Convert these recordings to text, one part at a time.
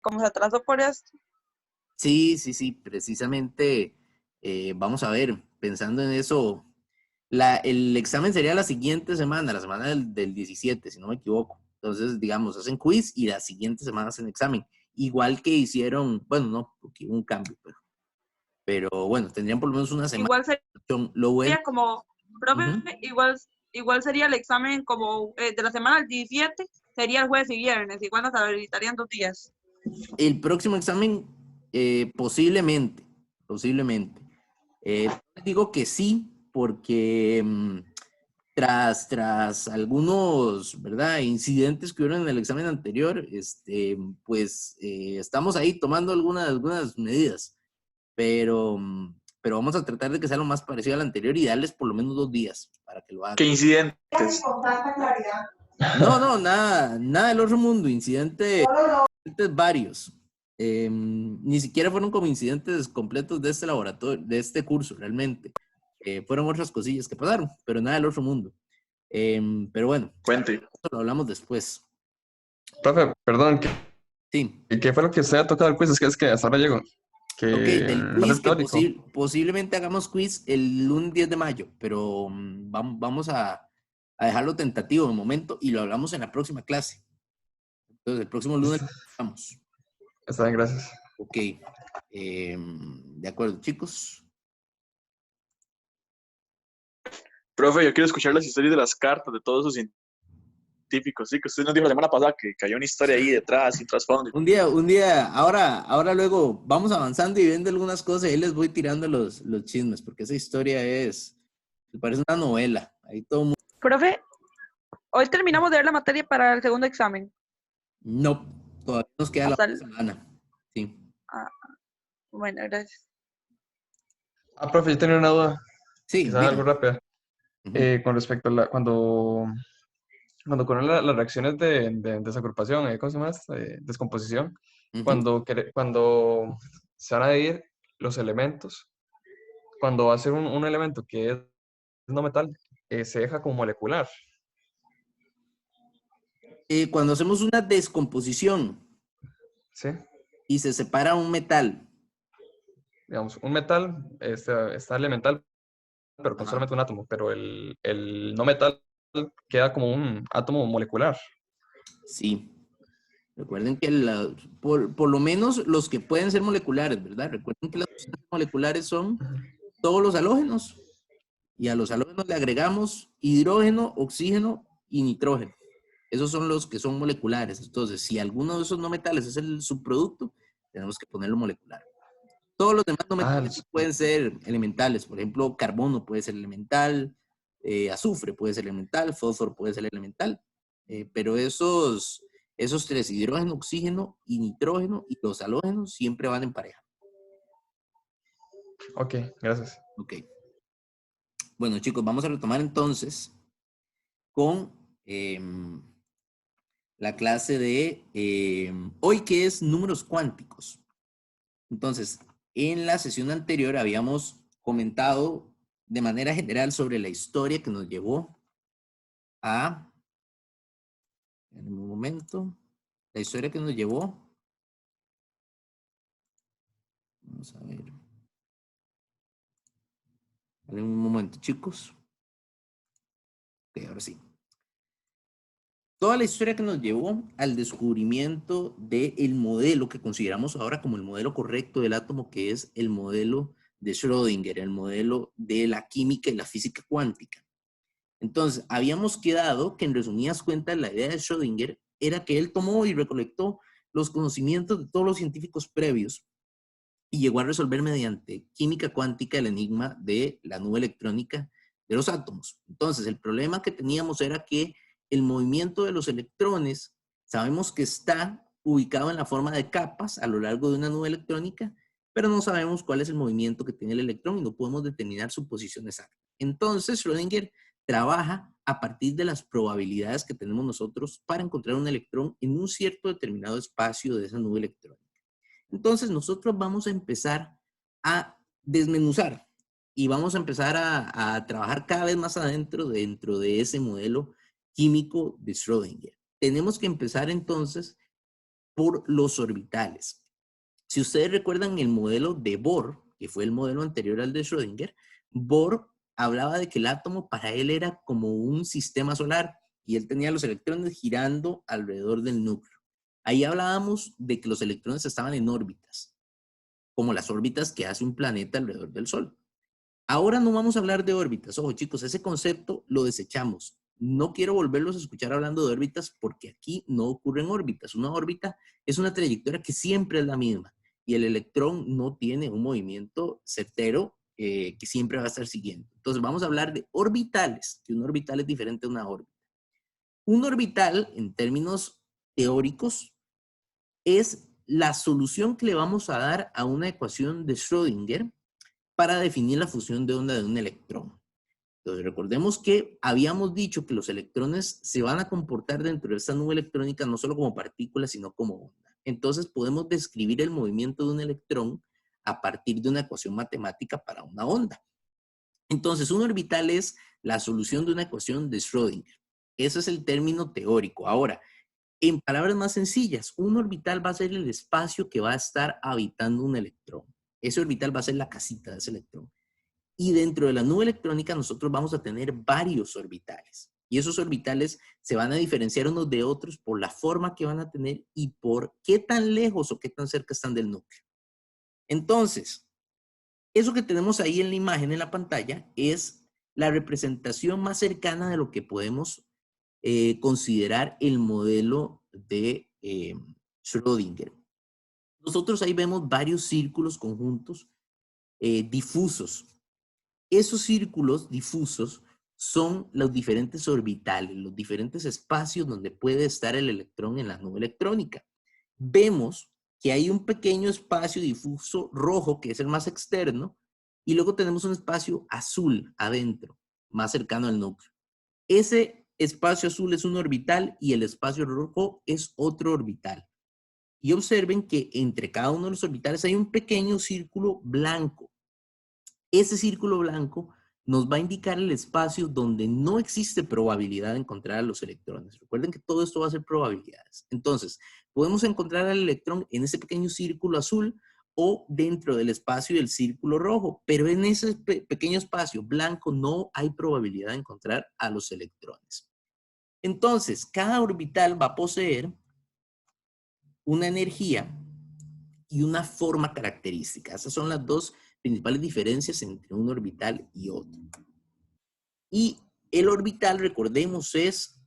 como se atrasó por esto. Sí, sí, sí, precisamente vamos a ver, pensando en eso, el examen sería la siguiente semana, la semana del 17, si no me equivoco. Entonces, digamos, hacen quiz y la siguiente semana hacen examen. Igual que hicieron, bueno, no, porque hubo un cambio, pero bueno, tendrían por lo menos una semana. Igual Lo bueno. sería como, profe, Ujú. igual sería el examen como de la semana del 17, sería el jueves y viernes, igual nos habilitarían 2 días. El próximo examen, posiblemente, posiblemente. Digo que sí, porque tras algunos, ¿verdad? Incidentes que hubieron en el examen anterior, pues estamos ahí tomando algunas medidas, pero, pero vamos a tratar de que sea lo más parecido al anterior y darles por lo menos 2 días para que lo hagan. ¿Qué incidentes? No, no, nada del otro mundo, incidentes varios. Ni siquiera fueron como incidentes completos de este laboratorio, de este curso, realmente. Fueron otras cosillas que pasaron, pero nada del otro mundo. Pero bueno, Cuente. eso lo hablamos después. Profe, perdón, Sí. ¿qué fue lo que usted ha tocado el quiz? Es que hasta ahora llego. Ok, del No quiz es que teórico. posiblemente hagamos quiz el lunes 10 de mayo, pero vamos a dejarlo tentativo de momento y lo hablamos en la próxima clase. Entonces, el próximo lunes lo hablamos. Está bien, gracias. Ok. De acuerdo, chicos. Profe, yo quiero escuchar las historias de las cartas de todos esos científicos, sí, que usted nos dijo la semana pasada que hay una historia ahí detrás, sin trasfondo. Un día, ahora luego vamos avanzando y viendo algunas cosas y ahí les voy tirando los chismes, porque esa historia me parece una novela. Ahí todo mundo. Profe, hoy terminamos de ver la materia para el segundo examen. No, todavía nos queda la Hasta otra semana. Sí. Bueno, gracias. Profe, yo tenía una duda, Sí, quizás algo dígame. rápida. Ujú. Con respecto a cuando ocurren las reacciones de desagrupación, ¿cómo se llama? Descomposición, Ujú. cuando se van a dividir los elementos, cuando va a ser un elemento que es no metal, se deja como molecular. Cuando hacemos una descomposición ¿Sí? y se separa un metal. Digamos, un metal está elemental, pero con Ajá. solamente un átomo, pero el no metal queda como un átomo molecular. Sí. Recuerden que por lo menos los que pueden ser moleculares, ¿verdad? Recuerden que las sustancias moleculares son todos los halógenos y a los halógenos le agregamos hidrógeno, oxígeno y nitrógeno. Esos son los que son moleculares. Entonces, si alguno de esos no metales es el subproducto, tenemos que ponerlo molecular. Todos los demás no metales pueden ser elementales. Por ejemplo, carbono puede ser elemental, azufre puede ser elemental, fósforo puede ser elemental. Pero esos tres, hidrógeno, oxígeno y nitrógeno y los halógenos, siempre van en pareja. Ok, gracias. Ok. Bueno, chicos, vamos a retomar entonces con la clase de hoy, que es números cuánticos. Entonces, en la sesión anterior habíamos comentado de manera general sobre la historia que nos llevó a, en un momento, la historia que nos llevó, vamos a ver, en un momento, chicos. Ok, ahora sí. Toda la historia que nos llevó al descubrimiento del modelo que consideramos ahora como el modelo correcto del átomo, que es el modelo de Schrödinger, el modelo de la química y la física cuántica. Entonces, habíamos quedado que en resumidas cuentas la idea de Schrödinger era que él tomó y recolectó los conocimientos de todos los científicos previos y llegó a resolver mediante química cuántica el enigma de la nube electrónica de los átomos. Entonces, el problema que teníamos era que el movimiento de los electrones, sabemos que está ubicado en la forma de capas a lo largo de una nube electrónica, pero no sabemos cuál es el movimiento que tiene el electrón y no podemos determinar su posición exacta. Entonces, Schrödinger trabaja a partir de las probabilidades que tenemos nosotros para encontrar un electrón en un cierto determinado espacio de esa nube electrónica. Entonces nosotros vamos a empezar a desmenuzar y vamos a empezar a trabajar cada vez más adentro dentro de ese modelo químico de Schrödinger. Tenemos que empezar entonces por los orbitales. Si ustedes recuerdan el modelo de Bohr, que fue el modelo anterior al de Schrödinger, Bohr hablaba de que el átomo para él era como un sistema solar y él tenía los electrones girando alrededor del núcleo. Ahí hablábamos de que los electrones estaban en órbitas, como las órbitas que hace un planeta alrededor del Sol. Ahora no vamos a hablar de órbitas. Ojo, chicos, ese concepto lo desechamos. No quiero volverlos a escuchar hablando de órbitas porque aquí no ocurren órbitas. Una órbita es una trayectoria que siempre es la misma y el electrón no tiene un movimiento certero que siempre va a estar siguiendo. Entonces vamos a hablar de orbitales, que un orbital es diferente a una órbita. Un orbital, en términos teóricos, es la solución que le vamos a dar a una ecuación de Schrödinger para definir la fusión de onda de un electrón. Entonces, recordemos que habíamos dicho que los electrones se van a comportar dentro de esta nube electrónica no solo como partículas, sino como onda. Entonces, podemos describir el movimiento de un electrón a partir de una ecuación matemática para una onda. Entonces, un orbital es la solución de una ecuación de Schrödinger. Ese es el término teórico. Ahora, en palabras más sencillas, un orbital va a ser el espacio que va a estar habitando un electrón. Ese orbital va a ser la casita de ese electrón. Y dentro de la nube electrónica nosotros vamos a tener varios orbitales. Y esos orbitales se van a diferenciar unos de otros por la forma que van a tener y por qué tan lejos o qué tan cerca están del núcleo. Entonces, eso que tenemos ahí en la imagen, en la pantalla, es la representación más cercana de lo que podemos considerar el modelo de Schrödinger. Nosotros ahí vemos varios círculos conjuntos difusos. Esos círculos difusos son los diferentes orbitales, los diferentes espacios donde puede estar el electrón en la nube electrónica. Vemos que hay un pequeño espacio difuso rojo, que es el más externo, y luego tenemos un espacio azul adentro, más cercano al núcleo. Ese espacio azul es un orbital y el espacio rojo es otro orbital. Y observen que entre cada uno de los orbitales hay un pequeño círculo blanco. Ese círculo blanco nos va a indicar el espacio donde no existe probabilidad de encontrar a los electrones. Recuerden que todo esto va a ser probabilidades. Entonces, podemos encontrar al electrón en ese pequeño círculo azul o dentro del espacio del círculo rojo, pero en ese pequeño espacio blanco no hay probabilidad de encontrar a los electrones. Entonces, cada orbital va a poseer una energía y una forma característica. Esas son las dos principales diferencias entre un orbital y otro. Y el orbital, recordemos, es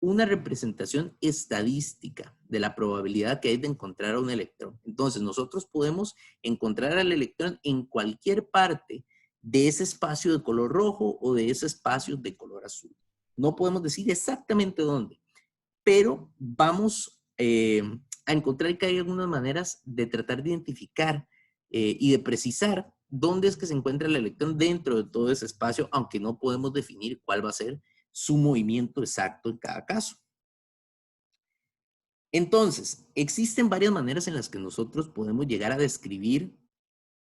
una representación estadística de la probabilidad que hay de encontrar a un electrón. Entonces, nosotros podemos encontrar al electrón en cualquier parte de ese espacio de color rojo o de ese espacio de color azul. No podemos decir exactamente dónde, pero vamos a encontrar que hay algunas maneras de tratar de identificar y de precisar dónde es que se encuentra el electrón dentro de todo ese espacio, aunque no podemos definir cuál va a ser su movimiento exacto en cada caso. Entonces, existen varias maneras en las que nosotros podemos llegar a describir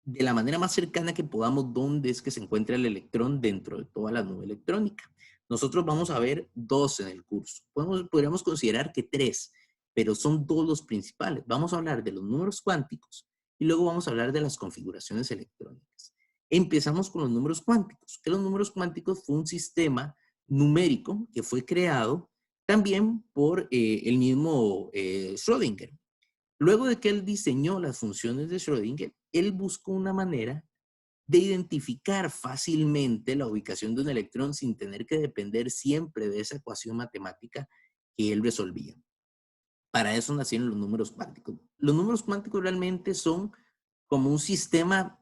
de la manera más cercana que podamos dónde es que se encuentra el electrón dentro de toda la nube electrónica. Nosotros vamos a ver dos en el curso. Podríamos considerar que tres, pero son dos los principales. Vamos a hablar de los números cuánticos y luego vamos a hablar de las configuraciones electrónicas. Empezamos con los números cuánticos. Que los números cuánticos fue un sistema numérico que fue creado también por el mismo Schrödinger. Luego de que él diseñó las funciones de Schrödinger, él buscó una manera de identificar fácilmente la ubicación de un electrón sin tener que depender siempre de esa ecuación matemática que él resolvía. Para eso nacieron los números cuánticos. Los números cuánticos realmente son como un sistema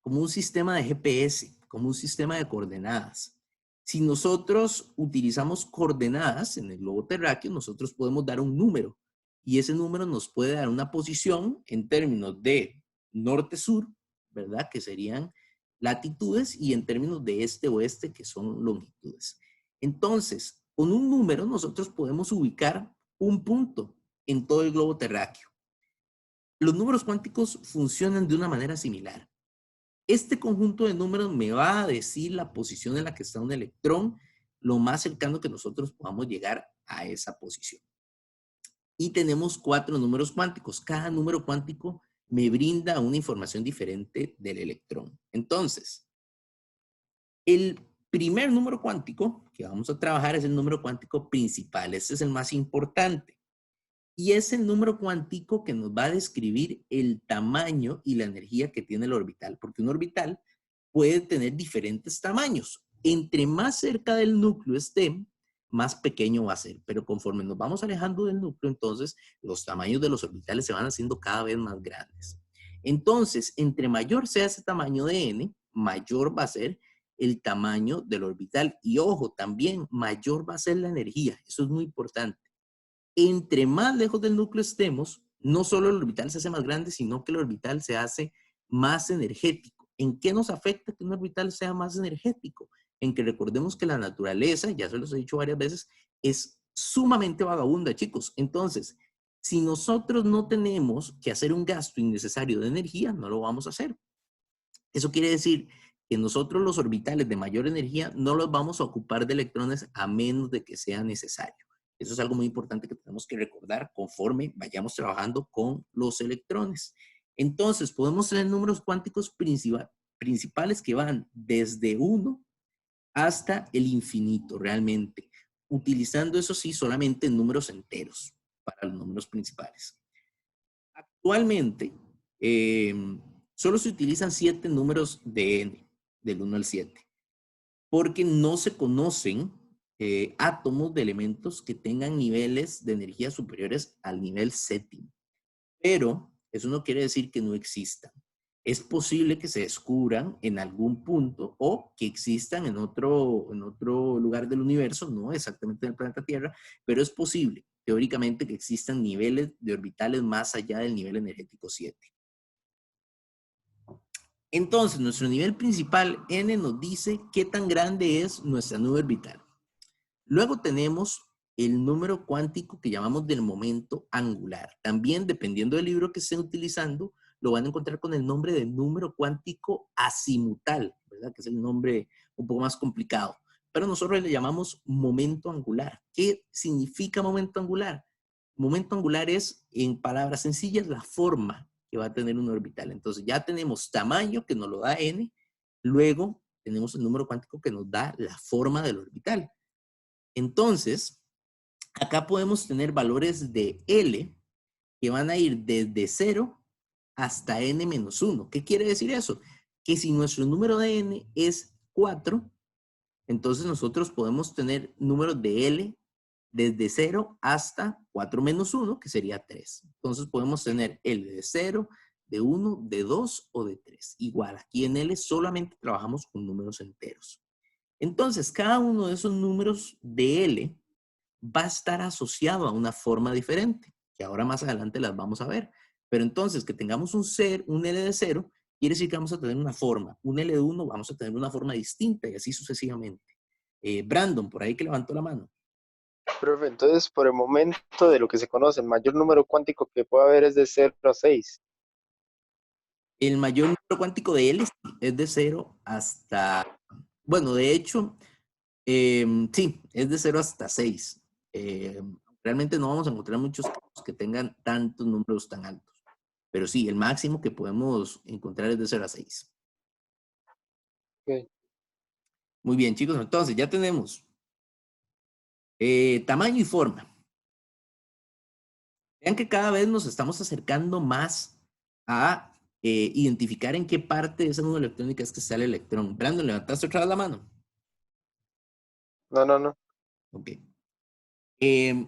de GPS, como un sistema de coordenadas. Si nosotros utilizamos coordenadas en el globo terráqueo, nosotros podemos dar un número y ese número nos puede dar una posición en términos de norte-sur, ¿verdad? Que serían latitudes, y en términos de este-oeste, que son longitudes. Entonces, con un número nosotros podemos ubicar un punto en todo el globo terráqueo. Los números cuánticos funcionan de una manera similar. Este conjunto de números me va a decir la posición en la que está un electrón, lo más cercano que nosotros podamos llegar a esa posición. y tenemos 4 números cuánticos. Cada número cuántico me brinda una información diferente del electrón. Entonces, el primer número cuántico que vamos a trabajar es el número cuántico principal. Este es el más importante. Y es el número cuántico que nos va a describir el tamaño y la energía que tiene el orbital. Porque un orbital puede tener diferentes tamaños. Entre más cerca del núcleo esté, más pequeño va a ser. Pero conforme nos vamos alejando del núcleo, entonces los tamaños de los orbitales se van haciendo cada vez más grandes. Entonces, entre mayor sea ese tamaño de n, mayor va a ser el tamaño del orbital. Y ojo, también mayor va a ser la energía. Eso es muy importante. Entre más lejos del núcleo estemos, no solo el orbital se hace más grande, sino que el orbital se hace más energético. ¿En qué nos afecta que un orbital sea más energético? En que recordemos que la naturaleza, ya se los he dicho varias veces, es sumamente vagabunda, chicos. Entonces, si nosotros no tenemos que hacer un gasto innecesario de energía, no lo vamos a hacer. Eso quiere decir que nosotros los orbitales de mayor energía no los vamos a ocupar de electrones a menos de que sea necesario. Eso es algo muy importante que tenemos que recordar conforme vayamos trabajando con los electrones. Entonces, podemos tener números cuánticos principales que van desde 1 hasta el infinito, realmente, utilizando, eso sí, solamente números enteros para los números principales. Actualmente, solo se utilizan 7 números de n, del 1 al 7, porque no se conocen átomos de elementos que tengan niveles de energía superiores al nivel séptimo. Pero eso no quiere decir que no existan. Es posible que se descubran en algún punto o que existan en otro lugar del universo, no exactamente en el planeta Tierra, pero es posible, teóricamente, que existan niveles de orbitales más allá del nivel energético 7. Entonces, nuestro nivel principal, n, nos dice qué tan grande es nuestra nube orbital. Luego tenemos el número cuántico que llamamos del momento angular. También, dependiendo del libro que estén utilizando, lo van a encontrar con el nombre de número cuántico azimutal, ¿verdad? Que es el nombre un poco más complicado. Pero nosotros le llamamos momento angular. ¿Qué significa momento angular? Momento angular es, en palabras sencillas, la forma que va a tener un orbital. Entonces ya tenemos tamaño, que nos lo da n, luego tenemos el número cuántico que nos da la forma del orbital. Entonces, acá podemos tener valores de L que van a ir desde 0 hasta n-1. ¿Qué quiere decir eso? Que si nuestro número de n es 4, entonces nosotros podemos tener números de L desde 0 hasta 4-1, que sería 3. Entonces podemos tener L de 0, de 1, de 2 o de 3. Igual, aquí en L solamente trabajamos con números enteros. Entonces, cada uno de esos números de L va a estar asociado a una forma diferente, que ahora más adelante las vamos a ver. Pero entonces, que tengamos un L de 0, quiere decir que vamos a tener una forma. Un L de 1 vamos a tener una forma distinta y así sucesivamente. Brandon, por ahí que levantó la mano. Profe, entonces, por el momento de lo que se conoce, el mayor número cuántico que puede haber es de 0 a 6. El mayor número cuántico de L es de 0 hasta... Bueno, de hecho, sí, es de 0 hasta 6. Realmente no vamos a encontrar muchos casos que tengan tantos números tan altos. Pero sí, el máximo que podemos encontrar es de 0 a 6. Okay. Muy bien, chicos. Entonces, ya tenemos tamaño y forma. Vean que cada vez nos estamos acercando más a identificar en qué parte de esa nube electrónica es que está el electrón. Brandon, ¿levantaste otra vez la mano? No. Ok.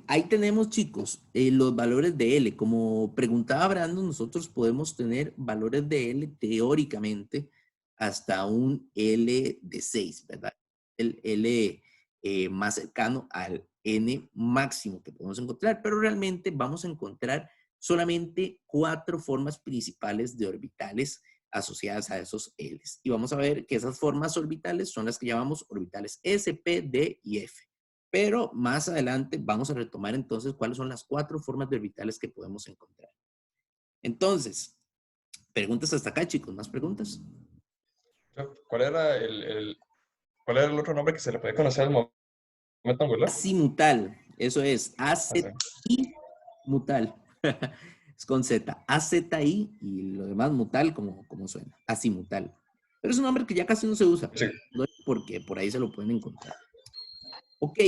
Ahí tenemos, chicos, los valores de L. Como preguntaba Brandon, nosotros podemos tener valores de L teóricamente hasta un L de 6, ¿verdad? El L más cercano al N máximo que podemos encontrar, pero realmente vamos a encontrar solamente 4 formas principales de orbitales asociadas a esos L's. Y vamos a ver que esas formas orbitales son las que llamamos orbitales S, P, D y F. Pero más adelante vamos a retomar entonces cuáles son las 4 formas de orbitales que podemos encontrar. Entonces, preguntas hasta acá, chicos. ¿Más preguntas? ¿Cuál era cuál era el otro nombre que se le puede conocer al momento angular? Azimutal. Eso es. Mutal. Es con Z. AZI y lo demás mutal como suena. Azimutal. Pero es un nombre que ya casi no se usa. Sí. Porque por ahí se lo pueden encontrar. Ok.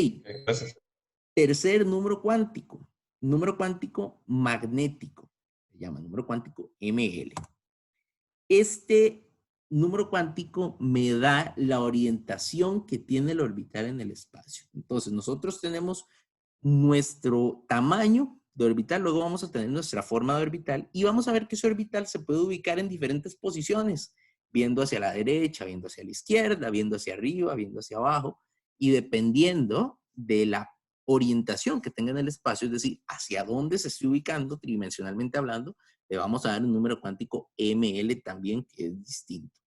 Gracias. Tercer número cuántico. Número cuántico magnético. Se llama número cuántico ML. Este número cuántico me da la orientación que tiene el orbital en el espacio. Entonces, nosotros tenemos nuestro tamaño de orbital, luego vamos a tener nuestra forma de orbital y vamos a ver que ese orbital se puede ubicar en diferentes posiciones, viendo hacia la derecha, viendo hacia la izquierda, viendo hacia arriba, viendo hacia abajo, y dependiendo de la orientación que tenga en el espacio, es decir, hacia dónde se esté ubicando, tridimensionalmente hablando, le vamos a dar un número cuántico ML también, que es distinto.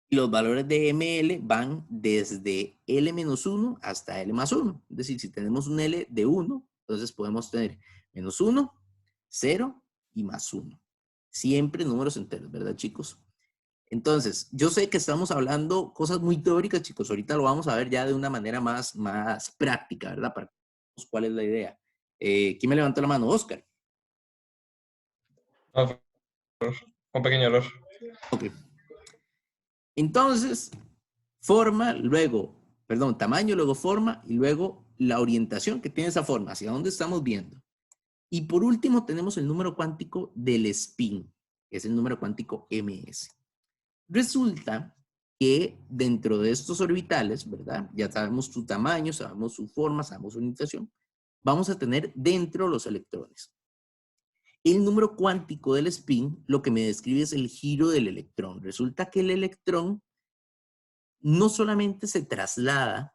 Y los valores de ML van desde L-1 hasta L+1. Es decir, si tenemos un L de 1, entonces podemos tener -1, 0 y +1. Siempre números enteros, ¿verdad, chicos? Entonces, yo sé que estamos hablando cosas muy teóricas, chicos. Ahorita lo vamos a ver ya de una manera más práctica, ¿verdad? Para que veamos cuál es la idea. ¿Quién me levantó la mano? Oscar. No, un pequeño error. Ok. Entonces, tamaño, luego forma y luego la orientación que tiene esa forma, hacia dónde estamos viendo. Y por último tenemos el número cuántico del spin, que es el número cuántico ms. Resulta que dentro de estos orbitales, ¿verdad? Ya sabemos su tamaño, sabemos su forma, sabemos su orientación. Vamos a tener dentro los electrones. El número cuántico del spin lo que me describe es el giro del electrón. Resulta que el electrón no solamente se traslada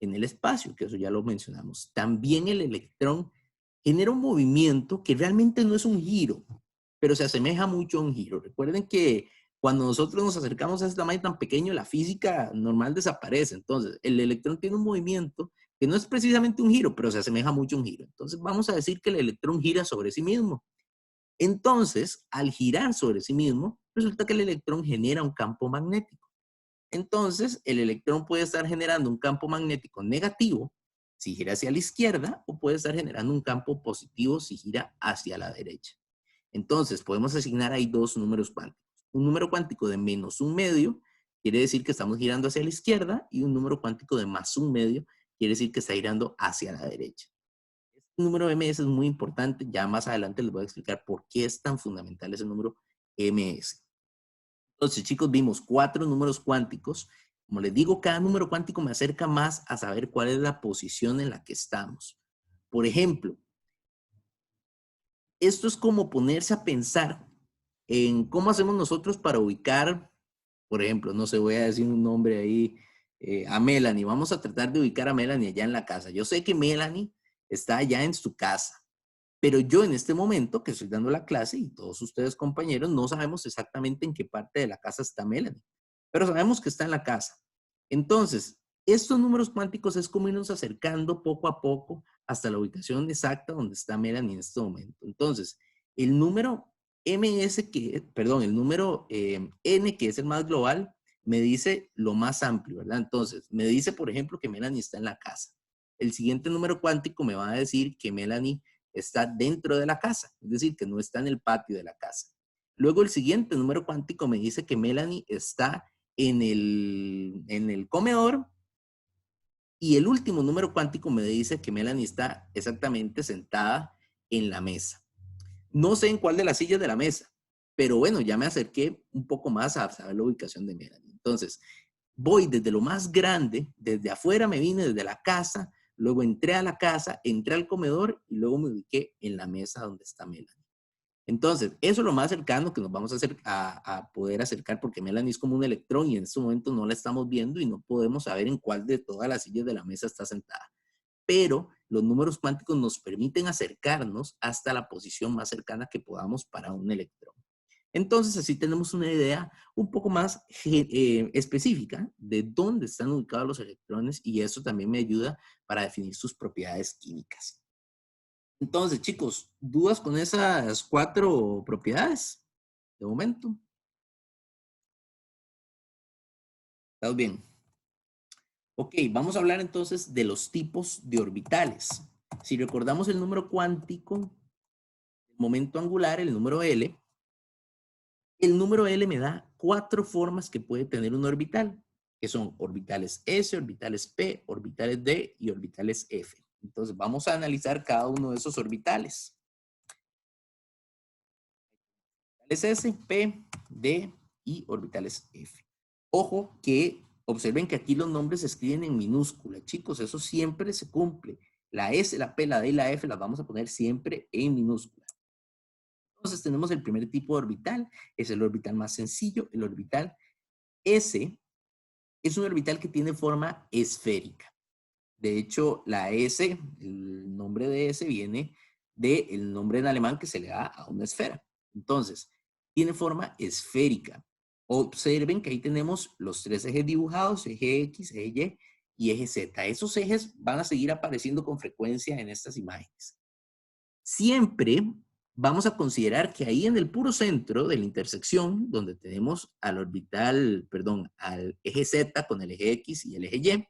en el espacio, que eso ya lo mencionamos, también el electrón genera un movimiento que realmente no es un giro, pero se asemeja mucho a un giro. Recuerden que cuando nosotros nos acercamos a este tamaño tan pequeño, la física normal desaparece. Entonces, el electrón tiene un movimiento que no es precisamente un giro, pero se asemeja mucho a un giro. Entonces, vamos a decir que el electrón gira sobre sí mismo. Entonces, al girar sobre sí mismo, resulta que el electrón genera un campo magnético. Entonces, el electrón puede estar generando un campo magnético negativo si gira hacia la izquierda o puede estar generando un campo positivo si gira hacia la derecha. Entonces, podemos asignar ahí dos números cuánticos. Un número cuántico de -1/2 quiere decir que estamos girando hacia la izquierda y un número cuántico de +1/2 quiere decir que está girando hacia la derecha. Este número ms es muy importante. Ya más adelante les voy a explicar por qué es tan fundamental ese número ms. Entonces, chicos, vimos 4 números cuánticos. Como les digo, cada número cuántico me acerca más a saber cuál es la posición en la que estamos. Por ejemplo, esto es como ponerse a pensar en cómo hacemos nosotros para ubicar, por ejemplo, no sé, voy a decir un nombre ahí, a Melanie. Vamos a tratar de ubicar a Melanie allá en la casa. Yo sé que Melanie está allá en su casa. Pero yo en este momento que estoy dando la clase y todos ustedes compañeros no sabemos exactamente en qué parte de la casa está Melanie, pero sabemos que está en la casa. Entonces, estos números cuánticos es como irnos acercando poco a poco hasta la ubicación exacta donde está Melanie en este momento. Entonces, el número el número N, que es el más global, me dice lo más amplio, ¿verdad? Entonces, me dice, por ejemplo, que Melanie está en la casa. El siguiente número cuántico me va a decir que Melanie está dentro de la casa, es decir, que no está en el patio de la casa. Luego el siguiente número cuántico me dice que Melanie está en el comedor y el último número cuántico me dice que Melanie está exactamente sentada en la mesa. No sé en cuál de las sillas de la mesa, pero bueno, ya me acerqué un poco más a saber la ubicación de Melanie. Entonces, voy desde lo más grande, desde afuera me vine desde la casa, luego entré a la casa, entré al comedor y luego me ubiqué en la mesa donde está Melanie. Entonces, eso es lo más cercano que nos vamos a poder acercar porque Melanie es como un electrón y en este momento no la estamos viendo y no podemos saber en cuál de todas las sillas de la mesa está sentada. Pero los números cuánticos nos permiten acercarnos hasta la posición más cercana que podamos para un electrón. Entonces, así tenemos una idea un poco más específica de dónde están ubicados los electrones y eso también me ayuda para definir sus propiedades químicas. Entonces, chicos, ¿dudas con esas 4 propiedades? De momento. ¿Estás bien? Ok, vamos a hablar entonces de los tipos de orbitales. si recordamos el número cuántico, el momento angular, el número L me da 4 formas que puede tener un orbital, que son orbitales S, orbitales P, orbitales D y orbitales F. Entonces, vamos a analizar cada uno de esos orbitales. Orbitales S, P, D y orbitales F. Ojo que observen que aquí los nombres se escriben en minúscula. Chicos, eso siempre se cumple. La S, la P, la D y la F las vamos a poner siempre en minúscula. Entonces tenemos el primer tipo de orbital. Es el orbital más sencillo. El orbital S es un orbital que tiene forma esférica. De hecho, la S, el nombre de S viene del nombre en alemán que se le da a una esfera. Entonces, tiene forma esférica. Observen que ahí tenemos los 3 ejes dibujados, eje X, eje Y y eje Z. Esos ejes van a seguir apareciendo con frecuencia en estas imágenes. Siempre vamos a considerar que ahí en el puro centro de la intersección, donde tenemos al orbital, perdón, al eje Z con el eje X y el eje Y,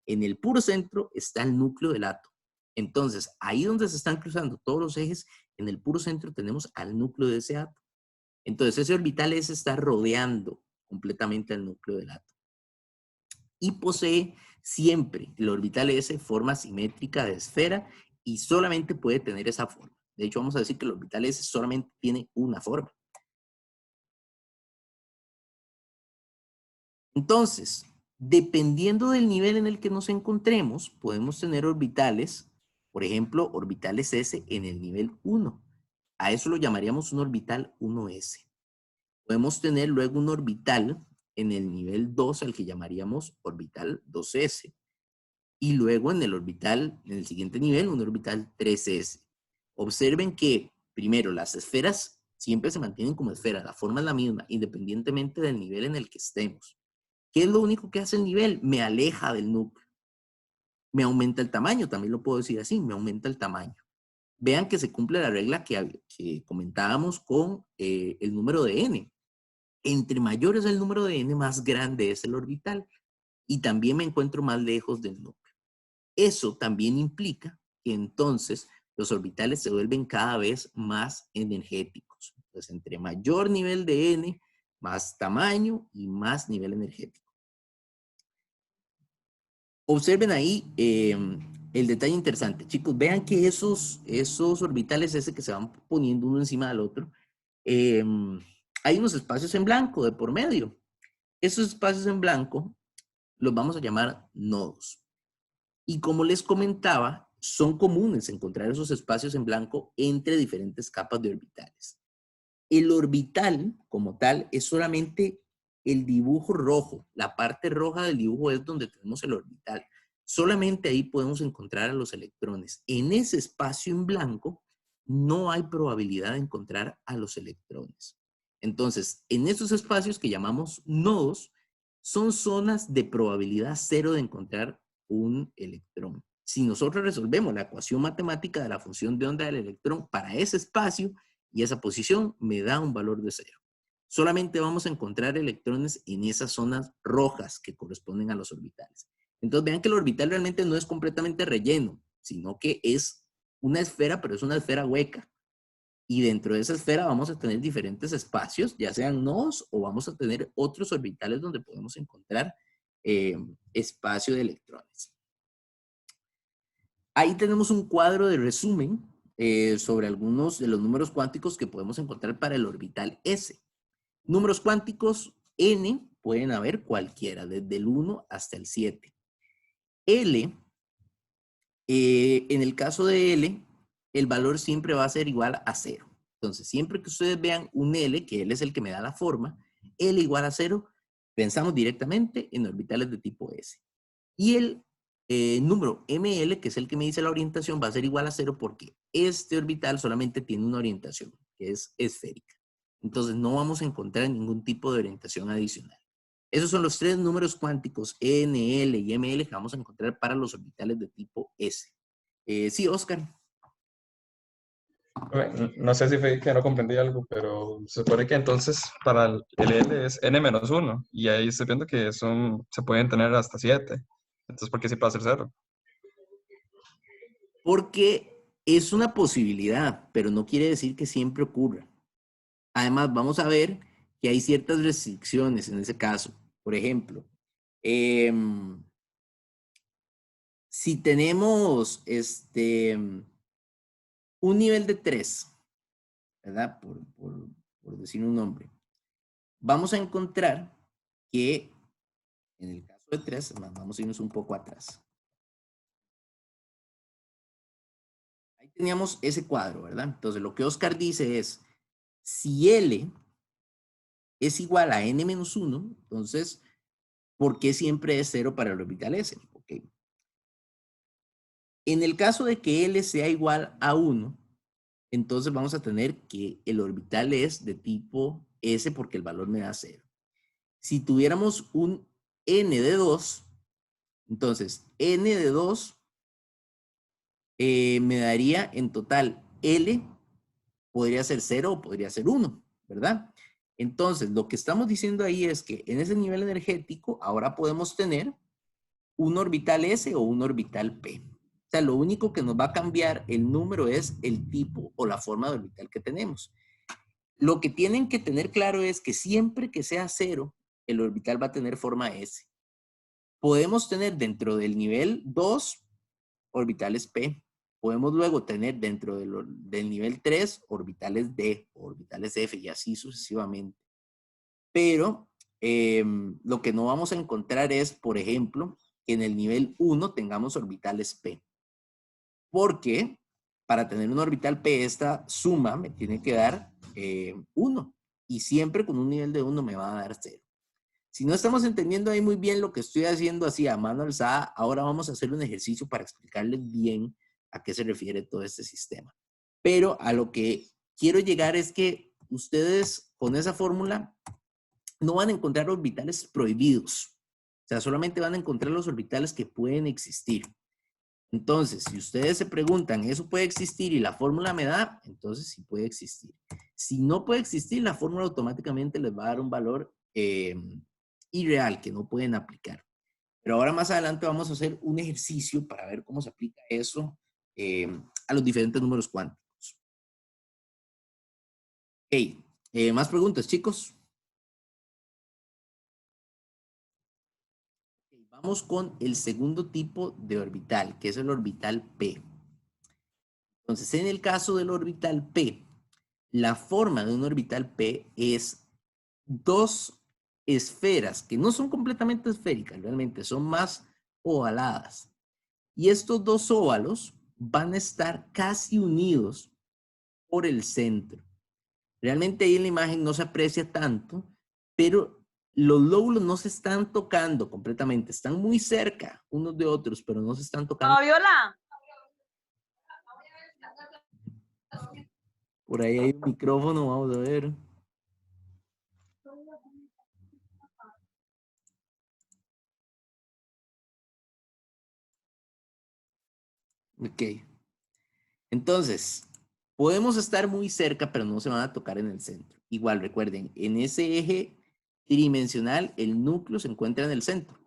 en el puro centro está el núcleo del átomo. Entonces, ahí donde se están cruzando todos los ejes, en el puro centro tenemos al núcleo de ese átomo. Entonces, ese orbital S está rodeando completamente al núcleo del átomo. Y posee siempre el orbital S forma simétrica de esfera y solamente puede tener esa forma. De hecho, vamos a decir que el orbital S solamente tiene una forma. Entonces, dependiendo del nivel en el que nos encontremos, podemos tener orbitales, por ejemplo, orbitales S en el nivel 1. A eso lo llamaríamos un orbital 1S. Podemos tener luego un orbital en el nivel 2, al que llamaríamos orbital 2S. Y luego en el orbital, en el siguiente nivel, un orbital 3S. Observen que, primero, las esferas siempre se mantienen como esferas, la forma es la misma, independientemente del nivel en el que estemos. ¿Qué es lo único que hace el nivel? Me aleja del núcleo. Me aumenta el tamaño, también lo puedo decir así, me aumenta el tamaño. Vean que se cumple la regla que comentábamos con el número de n. Entre mayor es el número de n, más grande es el orbital. Y también me encuentro más lejos del núcleo. Eso también implica que entonces los orbitales se vuelven cada vez más energéticos. Entonces, entre mayor nivel de n, más tamaño y más nivel energético. Observen ahí el detalle interesante. Chicos, vean que esos orbitales S que se van poniendo uno encima del otro, hay unos espacios en blanco de por medio. Esos espacios en blanco los vamos a llamar nodos. Y como les comentaba, son comunes encontrar esos espacios en blanco entre diferentes capas de orbitales. El orbital, como tal, es solamente el dibujo rojo. La parte roja del dibujo es donde tenemos el orbital. Solamente ahí podemos encontrar a los electrones. En ese espacio en blanco no hay probabilidad de encontrar a los electrones. Entonces, en esos espacios que llamamos nodos, son zonas de probabilidad cero de encontrar un electrón. Si nosotros resolvemos la ecuación matemática de la función de onda del electrón para ese espacio y esa posición, me da un valor de 0. Solamente vamos a encontrar electrones en esas zonas rojas que corresponden a los orbitales. Entonces vean que el orbital realmente no es completamente relleno, sino que es una esfera, pero es una esfera hueca. Y dentro de esa esfera vamos a tener diferentes espacios, ya sean nodos o vamos a tener otros orbitales donde podemos encontrar espacio de electrones. Ahí tenemos un cuadro de resumen sobre algunos de los números cuánticos que podemos encontrar para el orbital S. Números cuánticos n pueden haber cualquiera, desde el 1 hasta el 7. L, en el caso de L, el valor siempre va a ser igual a 0. Entonces, siempre que ustedes vean un L, que L es el que me da la forma, L igual a 0, pensamos directamente en orbitales de tipo S. Y el número ML, que es el que me dice la orientación, va a ser igual a 0 porque este orbital solamente tiene una orientación, que es esférica. Entonces, no vamos a encontrar ningún tipo de orientación adicional. Esos son los 3 números cuánticos, N, L y ML, que vamos a encontrar para los orbitales de tipo S. Sí, Oscar. No sé si fue que no comprendí algo, pero se supone que entonces para el L es n-1 y ahí estoy viendo que se pueden tener hasta 7. Entonces, ¿por qué sí puede ser 0? Porque es una posibilidad, pero no quiere decir que siempre ocurra. Además, vamos a ver que hay ciertas restricciones en ese caso. Por ejemplo, si tenemos un nivel de 3, ¿verdad? Por decir un nombre, vamos a encontrar que en el caso de 3, vamos a irnos un poco atrás. Ahí teníamos ese cuadro, ¿verdad? Entonces, lo que Oscar dice es, si L es igual a n-1, entonces, ¿por qué siempre es 0 para el orbital S? Ok. En el caso de que L sea igual a 1, entonces vamos a tener que el orbital es de tipo S porque el valor me da 0. Si tuviéramos un n de 2, entonces n de 2 me daría en total L, podría ser 0 o podría ser 1, ¿verdad? Entonces, lo que estamos diciendo ahí es que en ese nivel energético ahora podemos tener un orbital S o un orbital P. O sea, lo único que nos va a cambiar el número es el tipo o la forma de orbital que tenemos. Lo que tienen que tener claro es que siempre que sea 0, el orbital va a tener forma S. Podemos tener dentro del nivel 2 orbitales P. Podemos luego tener dentro del nivel 3 orbitales D, orbitales F y así sucesivamente. Pero lo que no vamos a encontrar es, por ejemplo, que en el nivel 1 tengamos orbitales P. Porque para tener un orbital P, esta suma me tiene que dar 1. Y siempre con un nivel de 1 me va a dar 0. Si no estamos entendiendo ahí muy bien lo que estoy haciendo así a mano alzada, ahora vamos a hacer un ejercicio para explicarles bien a qué se refiere todo este sistema. Pero a lo que quiero llegar es que ustedes con esa fórmula no van a encontrar orbitales prohibidos. O sea, solamente van a encontrar los orbitales que pueden existir. Entonces, si ustedes se preguntan, ¿eso puede existir y la fórmula me da? Entonces sí puede existir. Si no puede existir, la fórmula automáticamente les va a dar un valor irreal que no pueden aplicar. Pero ahora más adelante vamos a hacer un ejercicio para ver cómo se aplica eso a los diferentes números cuánticos. Ok, ¿más preguntas, chicos? Okay, vamos con el segundo tipo de orbital, que es el orbital P. Entonces, en el caso del orbital P, la forma de un orbital P es dos esferas que no son completamente esféricas, realmente son más ovaladas. Y estos dos óvalos van a estar casi unidos por el centro. Realmente ahí en la imagen no se aprecia tanto, pero los lóbulos no se están tocando completamente, están muy cerca unos de otros, pero no se están tocando. Fabiola. Por ahí hay un micrófono, vamos a ver. Ok. Entonces, podemos estar muy cerca, pero no se van a tocar en el centro. Igual, recuerden, en ese eje tridimensional, el núcleo se encuentra en el centro.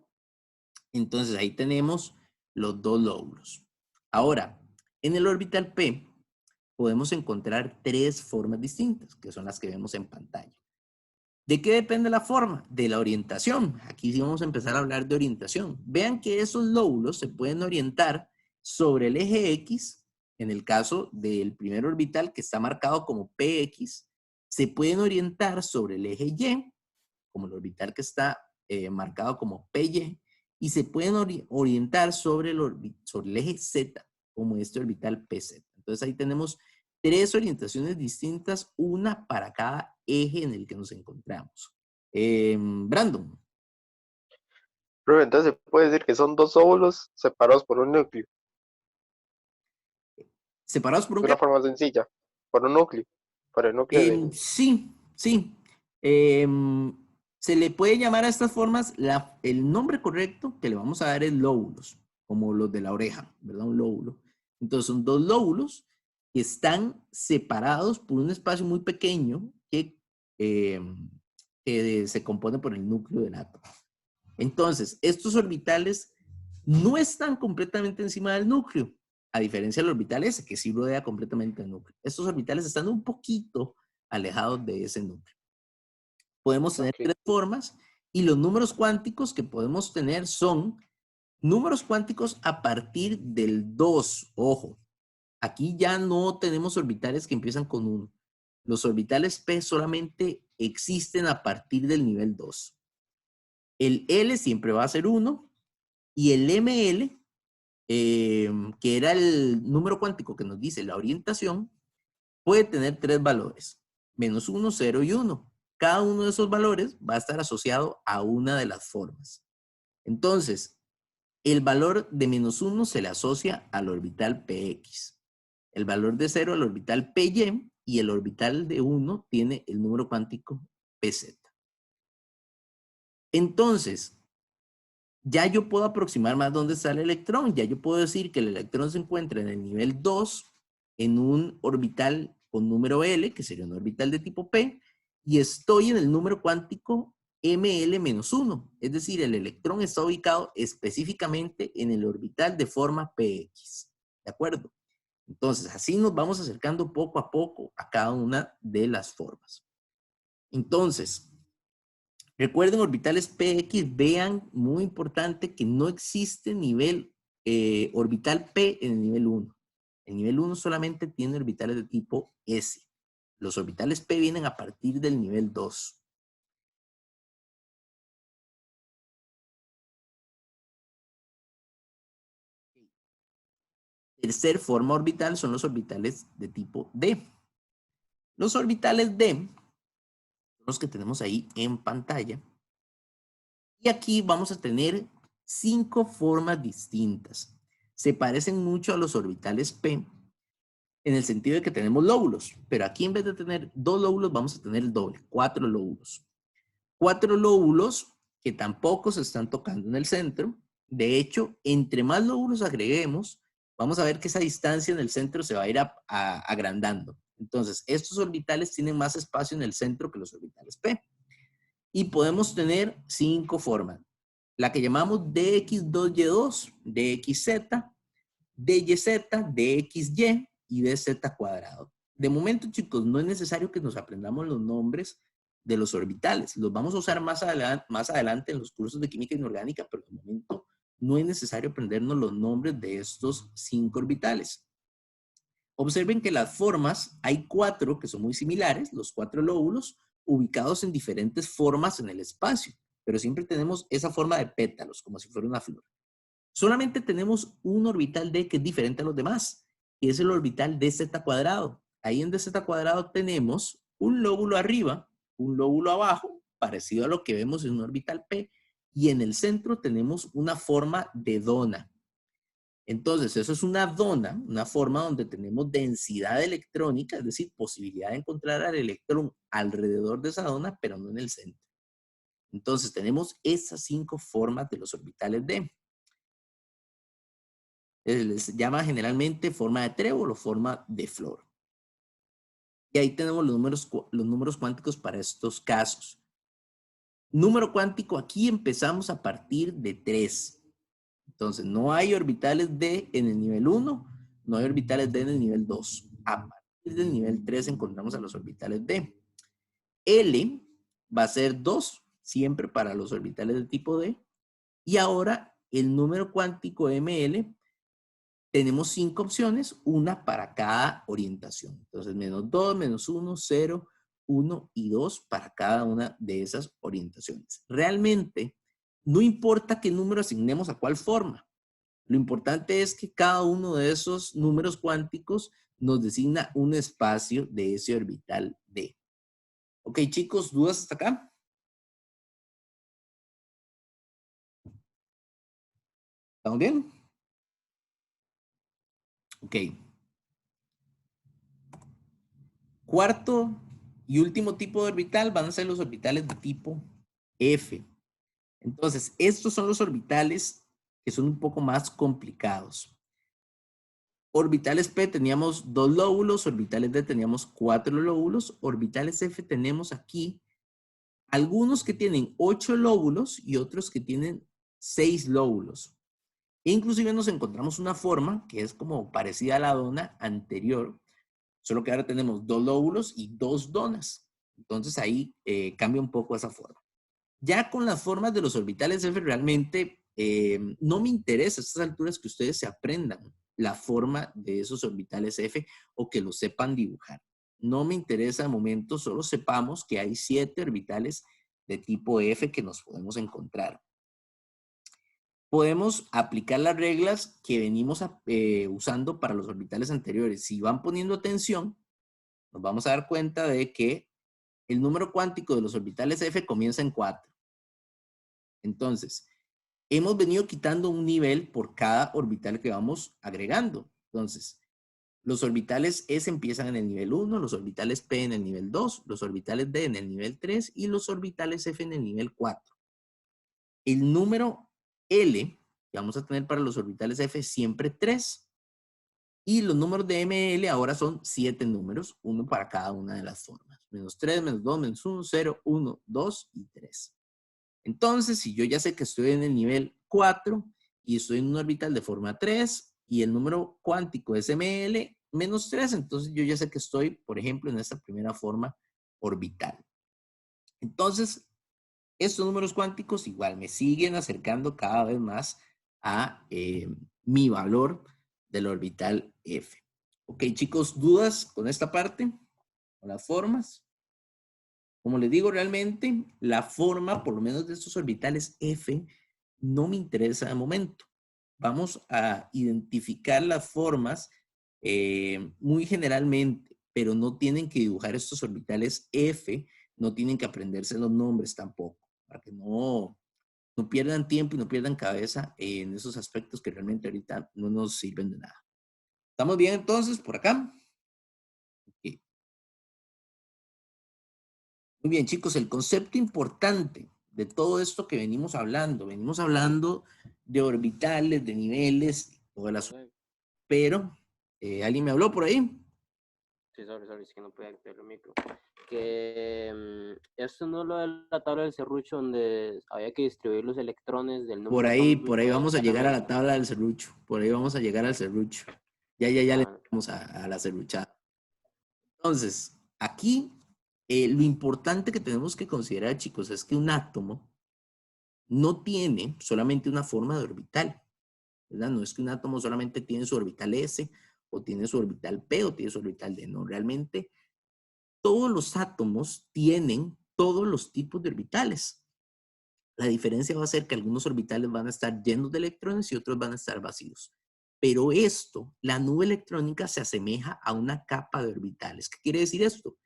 Entonces, ahí tenemos los dos lóbulos. Ahora, en el orbital P, podemos encontrar tres formas distintas, que son las que vemos en pantalla. ¿De qué depende la forma? De la orientación. Aquí sí vamos a empezar a hablar de orientación. Vean que esos lóbulos se pueden orientar sobre el eje X, en el caso del primer orbital que está marcado como PX, se pueden orientar sobre el eje Y, como el orbital que está marcado como PY, y se pueden orientar sobre el eje Z, como este orbital PZ. Entonces ahí tenemos tres orientaciones distintas, una para cada eje en el que nos encontramos. Brandon. Profe, entonces se puede decir que son dos óvulos separados por un núcleo. ¿Separados por un De una qué? forma sencilla, por un núcleo, por el núcleo del... Sí, sí. Se le puede llamar a estas formas, el nombre correcto que le vamos a dar es lóbulos, como los de la oreja, ¿verdad? Un lóbulo. Entonces son dos lóbulos que están separados por un espacio muy pequeño que se compone por el núcleo del átomo. Entonces, estos orbitales no están completamente encima del núcleo, a diferencia del orbital S, que sí rodea completamente el núcleo. Estos orbitales están un poquito alejados de ese núcleo. Podemos tener tres formas y los números cuánticos que podemos tener son números cuánticos a partir del 2. Ojo, aquí ya no tenemos orbitales que empiezan con 1. Los orbitales P solamente existen a partir del nivel 2. El L siempre va a ser 1 y el ML, que era el número cuántico que nos dice la orientación, puede tener 3 valores, -1, 0 y 1. Cada uno de esos valores va a estar asociado a una de las formas. Entonces, el valor de -1 se le asocia al orbital PX. El valor de 0 al orbital PY y el orbital de 1 tiene el número cuántico PZ. Entonces, ya yo puedo aproximar más dónde está el electrón. Ya yo puedo decir que el electrón se encuentra en el nivel 2 en un orbital con número L, que sería un orbital de tipo P, y estoy en el número cuántico ML-1. Es decir, el electrón está ubicado específicamente en el orbital de forma PX. ¿De acuerdo? Entonces, así nos vamos acercando poco a poco a cada una de las formas. Entonces, recuerden orbitales PX, vean, muy importante, que no existe nivel orbital P en el nivel 1. El nivel 1 solamente tiene orbitales de tipo S. Los orbitales P vienen a partir del nivel 2. Tercer forma orbital son los orbitales de tipo D. Los orbitales D son los que tenemos ahí en pantalla. Y aquí vamos a tener 5 formas distintas. Se parecen mucho a los orbitales P en el sentido de que tenemos lóbulos, pero aquí en vez de tener 2 lóbulos vamos a tener el doble, 4 lóbulos. 4 lóbulos que tampoco se están tocando en el centro. De hecho, entre más lóbulos agreguemos, vamos a ver que esa distancia en el centro se va a ir agrandando. Entonces, estos orbitales tienen más espacio en el centro que los orbitales P. Y podemos tener 5 formas. La que llamamos dx2y2, dxz, dyz, dxy y dz cuadrado. De momento, chicos, no es necesario que nos aprendamos los nombres de los orbitales. Los vamos a usar más adelante en los cursos de química inorgánica, pero de momento no es necesario aprendernos los nombres de estos 5 orbitales. Observen que las formas, hay 4 que son muy similares, los 4 lóbulos, ubicados en diferentes formas en el espacio, pero siempre tenemos esa forma de pétalos, como si fuera una flor. Solamente tenemos un orbital D que es diferente a los demás, y es el orbital dz cuadrado. Ahí en dz cuadrado tenemos un lóbulo arriba, un lóbulo abajo, parecido a lo que vemos en un orbital P, y en el centro tenemos una forma de dona. Entonces, eso es una dona, una forma donde tenemos densidad electrónica, es decir, posibilidad de encontrar al electrón alrededor de esa dona, pero no en el centro. Entonces, tenemos esas 5 formas de los orbitales D. Les llama generalmente forma de trébol o forma de flor. Y ahí tenemos los números cuánticos para estos casos. Número cuántico, aquí empezamos a partir de 3. Entonces, no hay orbitales D en el nivel 1, no hay orbitales D en el nivel 2. A partir del nivel 3 encontramos a los orbitales D. L va a ser 2, siempre para los orbitales de tipo D. Y ahora, el número cuántico ML, tenemos 5 opciones, una para cada orientación. Entonces, -2, -1, 0, 1 y 2 para cada una de esas orientaciones. Realmente, no importa qué número asignemos a cuál forma. Lo importante es que cada uno de esos números cuánticos nos designa un espacio de ese orbital D. Ok, chicos, ¿dudas hasta acá? ¿Estamos bien? Ok. Cuarto y último tipo de orbital van a ser los orbitales de tipo F. Entonces, estos son los orbitales que son un poco más complicados. Orbitales P teníamos 2 lóbulos, orbitales D teníamos 4 lóbulos, orbitales F tenemos aquí algunos que tienen 8 lóbulos y otros que tienen 6 lóbulos. E inclusive nos encontramos una forma que es como parecida a la dona anterior, solo que ahora tenemos 2 lóbulos y 2 donas. Entonces ahí cambia un poco esa forma. Ya con las formas de los orbitales F realmente no me interesa a estas alturas que ustedes se aprendan la forma de esos orbitales F o que lo sepan dibujar. No me interesa de momento, solo sepamos que hay 7 orbitales de tipo F que nos podemos encontrar. Podemos aplicar las reglas que venimos usando para los orbitales anteriores. Si van poniendo atención, nos vamos a dar cuenta de que el número cuántico de los orbitales F comienza en 4. Entonces, hemos venido quitando un nivel por cada orbital que vamos agregando. Entonces, los orbitales S empiezan en el nivel 1, los orbitales P en el nivel 2, los orbitales D en el nivel 3 y los orbitales F en el nivel 4. El número L que vamos a tener para los orbitales F siempre 3. Y los números de ML ahora son 7 números, uno para cada una de las formas. Menos 3, menos 2, menos 1, 0, 1, 2 y 3. Entonces, si yo ya sé que estoy en el nivel 4 y estoy en un orbital de forma 3 y el número cuántico es ML menos 3, entonces yo ya sé que estoy, por ejemplo, en esta primera forma orbital. Entonces, estos números cuánticos igual me siguen acercando cada vez más a mi valor del orbital F. Ok, chicos, ¿dudas con esta parte? ¿Con las formas? Como les digo, realmente la forma, por lo menos de estos orbitales F, no me interesa de momento. Vamos a identificar las formas muy generalmente, pero no tienen que dibujar estos orbitales F, no tienen que aprenderse los nombres tampoco, para que no pierdan tiempo y no pierdan cabeza en esos aspectos que realmente ahorita no nos sirven de nada. ¿Estamos bien entonces por acá? Okay. Muy bien, chicos, el concepto importante de todo esto que venimos hablando de orbitales, de niveles, todo el asunto. Pero, ¿alguien me habló por ahí? Sí, sorry, es que no podía activar el micro. Que esto no es lo de la tabla del serrucho donde había que distribuir los electrones del número Por ahí atómico vamos a de llegar a cada la tabla del serrucho. Por ahí vamos a llegar al serrucho. Ya le vamos a la serruchada. Entonces, aquí lo importante que tenemos que considerar, chicos, es que un átomo no tiene solamente una forma de orbital, ¿verdad? No es que un átomo solamente tiene su orbital S, o tiene su orbital P, o tiene su orbital D. No, realmente todos los átomos tienen todos los tipos de orbitales. La diferencia va a ser que algunos orbitales van a estar llenos de electrones y otros van a estar vacíos. Pero esto, la nube electrónica se asemeja a una capa de orbitales. ¿Qué quiere decir esto?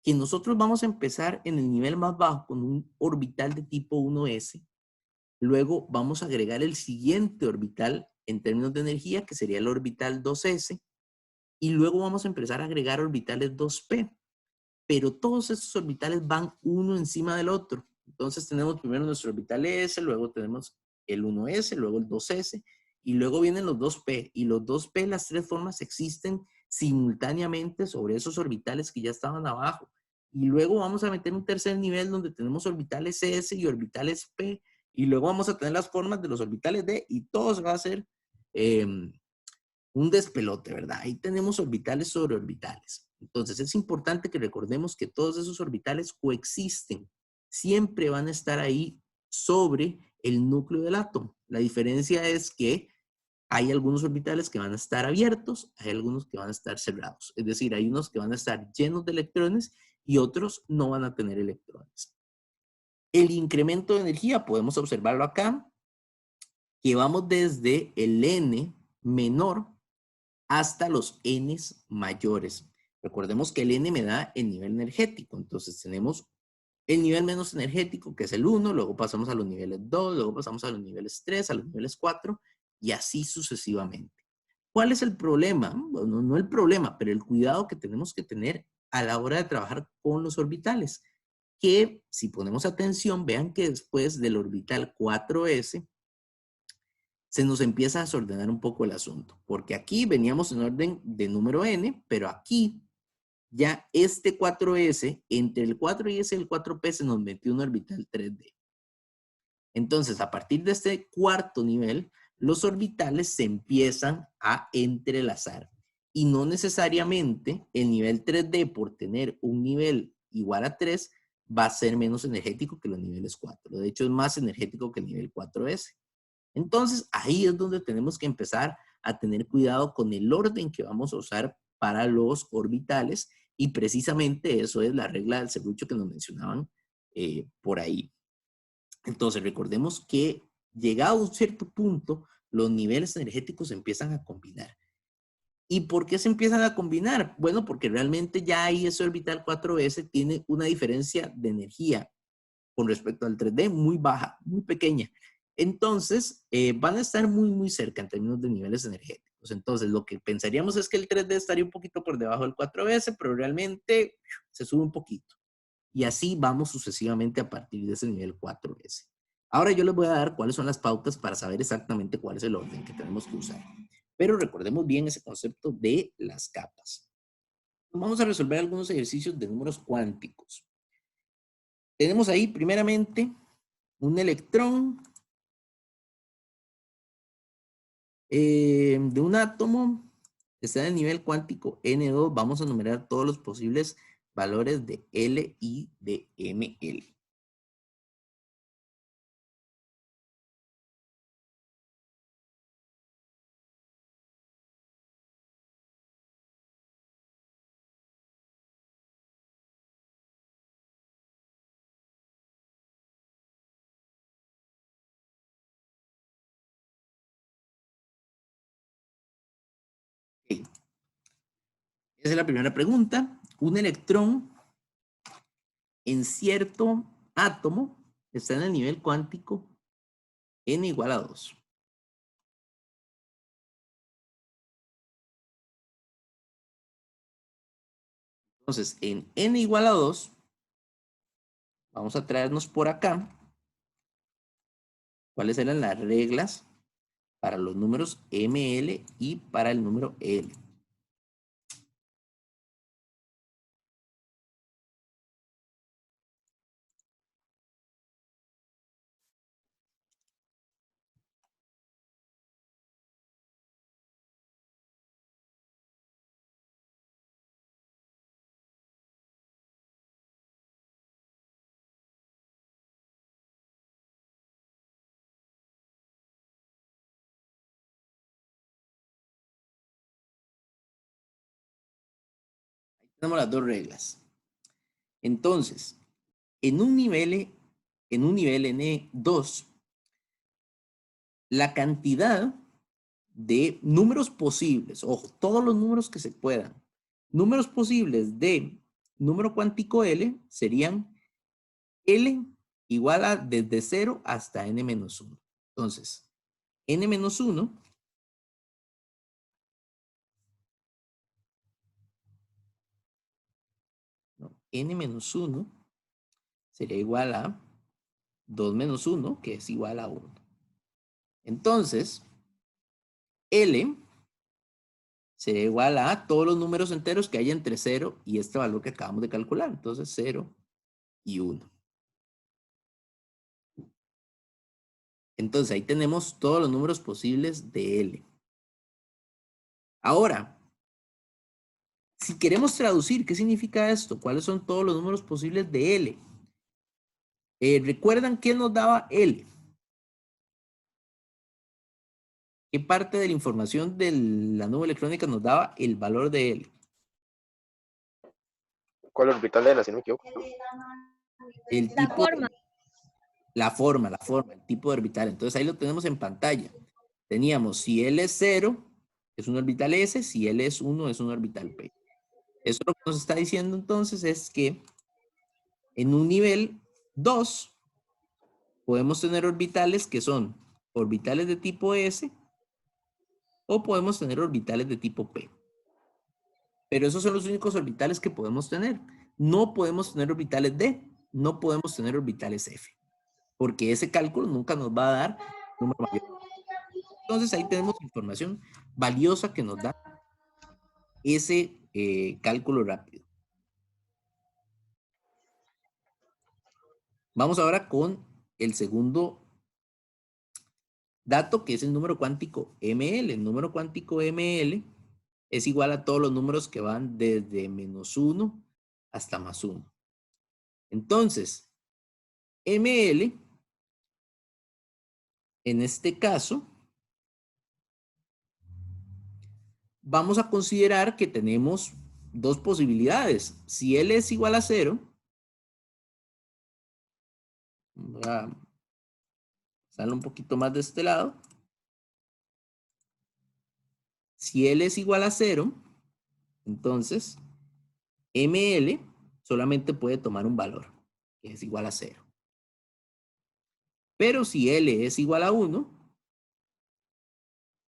Que nosotros vamos a empezar en el nivel más bajo con un orbital de tipo 1s. Luego vamos a agregar el siguiente orbital en términos de energía, que sería el orbital 2s. Y luego vamos a empezar a agregar orbitales 2p. Pero todos estos orbitales van uno encima del otro. Entonces tenemos primero nuestro orbital S, luego tenemos el 1s, luego el 2s, y luego vienen los 2p. Y los 2p, las tres formas existen simultáneamente sobre esos orbitales que ya estaban abajo. Y luego vamos a meter un tercer nivel donde tenemos orbitales S y orbitales P. Y luego vamos a tener las formas de los orbitales D y todo se va a hacer un despelote, ¿verdad? Ahí tenemos orbitales sobre orbitales. Entonces es importante que recordemos que todos esos orbitales coexisten. Siempre van a estar ahí sobre el núcleo del átomo. La diferencia es que hay algunos orbitales que van a estar abiertos, hay algunos que van a estar cerrados. Es decir, hay unos que van a estar llenos de electrones y otros no van a tener electrones. El incremento de energía, podemos observarlo acá, que vamos desde el N menor hasta los N's mayores. Recordemos que el N me da el nivel energético. Entonces tenemos el nivel menos energético, que es el 1, luego pasamos a los niveles 2, luego pasamos a los niveles 3, a los niveles 4, y así sucesivamente. ¿Cuál es el problema? Bueno, no el problema, pero el cuidado que tenemos que tener a la hora de trabajar con los orbitales. Que si ponemos atención, vean que después del orbital 4s, se nos empieza a desordenar un poco el asunto, porque aquí veníamos en orden de número n, pero aquí ya este 4s, entre el 4s y el 4p se nos metió un orbital 3d. Entonces, a partir de este cuarto nivel, los orbitales se empiezan a entrelazar. Y no necesariamente el nivel 3D, por tener un nivel igual a 3, va a ser menos energético que los niveles 4. De hecho, es más energético que el nivel 4S. Entonces, ahí es donde tenemos que empezar a tener cuidado con el orden que vamos a usar para los orbitales, y precisamente eso es la regla del serrucho que nos mencionaban por ahí. Entonces, recordemos que llegado a un cierto punto, los niveles energéticos se empiezan a combinar. ¿Y por qué se empiezan a combinar? Bueno, porque realmente ya ahí ese orbital 4S tiene una diferencia de energía con respecto al 3D muy baja, muy pequeña. Entonces, van a estar muy, muy cerca en términos de niveles energéticos. Entonces, lo que pensaríamos es que el 3D estaría un poquito por debajo del 4S, pero realmente se sube un poquito. Y así vamos sucesivamente a partir de ese nivel 4S. Ahora yo les voy a dar cuáles son las pautas para saber exactamente cuál es el orden que tenemos que usar. Pero recordemos bien ese concepto de las capas. Vamos a resolver algunos ejercicios de números cuánticos. Tenemos ahí primeramente un electrón de un átomo que está en el nivel cuántico N2. Vamos a numerar todos los posibles valores de L y de ML. Okay. Esa es la primera pregunta. Un electrón en cierto átomo está en el nivel cuántico N igual a 2. Entonces, en N igual a 2, vamos a traernos por acá cuáles eran las reglas para los números ML y para el número L. Ahí tenemos las dos reglas. Entonces, en un nivel N2, la cantidad de números posibles, ojo, todos los números que se puedan, números posibles de número cuántico L serían L igual a desde 0 hasta N-1. Entonces, N-1, ¿no? N-1 sería igual a 2 menos 1, que es igual a 1. Entonces, L sería igual a todos los números enteros que hay entre 0 y este valor que acabamos de calcular. Entonces, 0 y 1. Entonces, ahí tenemos todos los números posibles de L. Ahora, si queremos traducir, ¿qué significa esto? ¿Cuáles son todos los números posibles de L? ¿Recuerdan quién nos daba L? ¿Qué parte de la información de la nube electrónica nos daba el valor de L? ¿Cuál orbital era, si no me equivoco? El tipo la forma, el tipo de orbital. Entonces ahí lo tenemos en pantalla. Teníamos si L es 0, es un orbital S, si L es 1, es un orbital P. Eso lo que nos está diciendo entonces es que en un nivel 2 podemos tener orbitales que son orbitales de tipo S o podemos tener orbitales de tipo P. Pero esos son los únicos orbitales que podemos tener. No podemos tener orbitales D, no podemos tener orbitales F, porque ese cálculo nunca nos va a dar número mayor. Entonces ahí tenemos información valiosa que nos da ese cálculo rápido. Vamos ahora con el segundo dato que es el número cuántico ML. El número cuántico ML es igual a todos los números que van desde -1 hasta +1. Entonces, ML, en este caso, vamos a considerar que tenemos dos posibilidades. Si L es igual a 0, voy a pasarlo un poquito más de este lado. Si L es igual a 0, entonces ML solamente puede tomar un valor, que es igual a 0. Pero si L es igual a 1,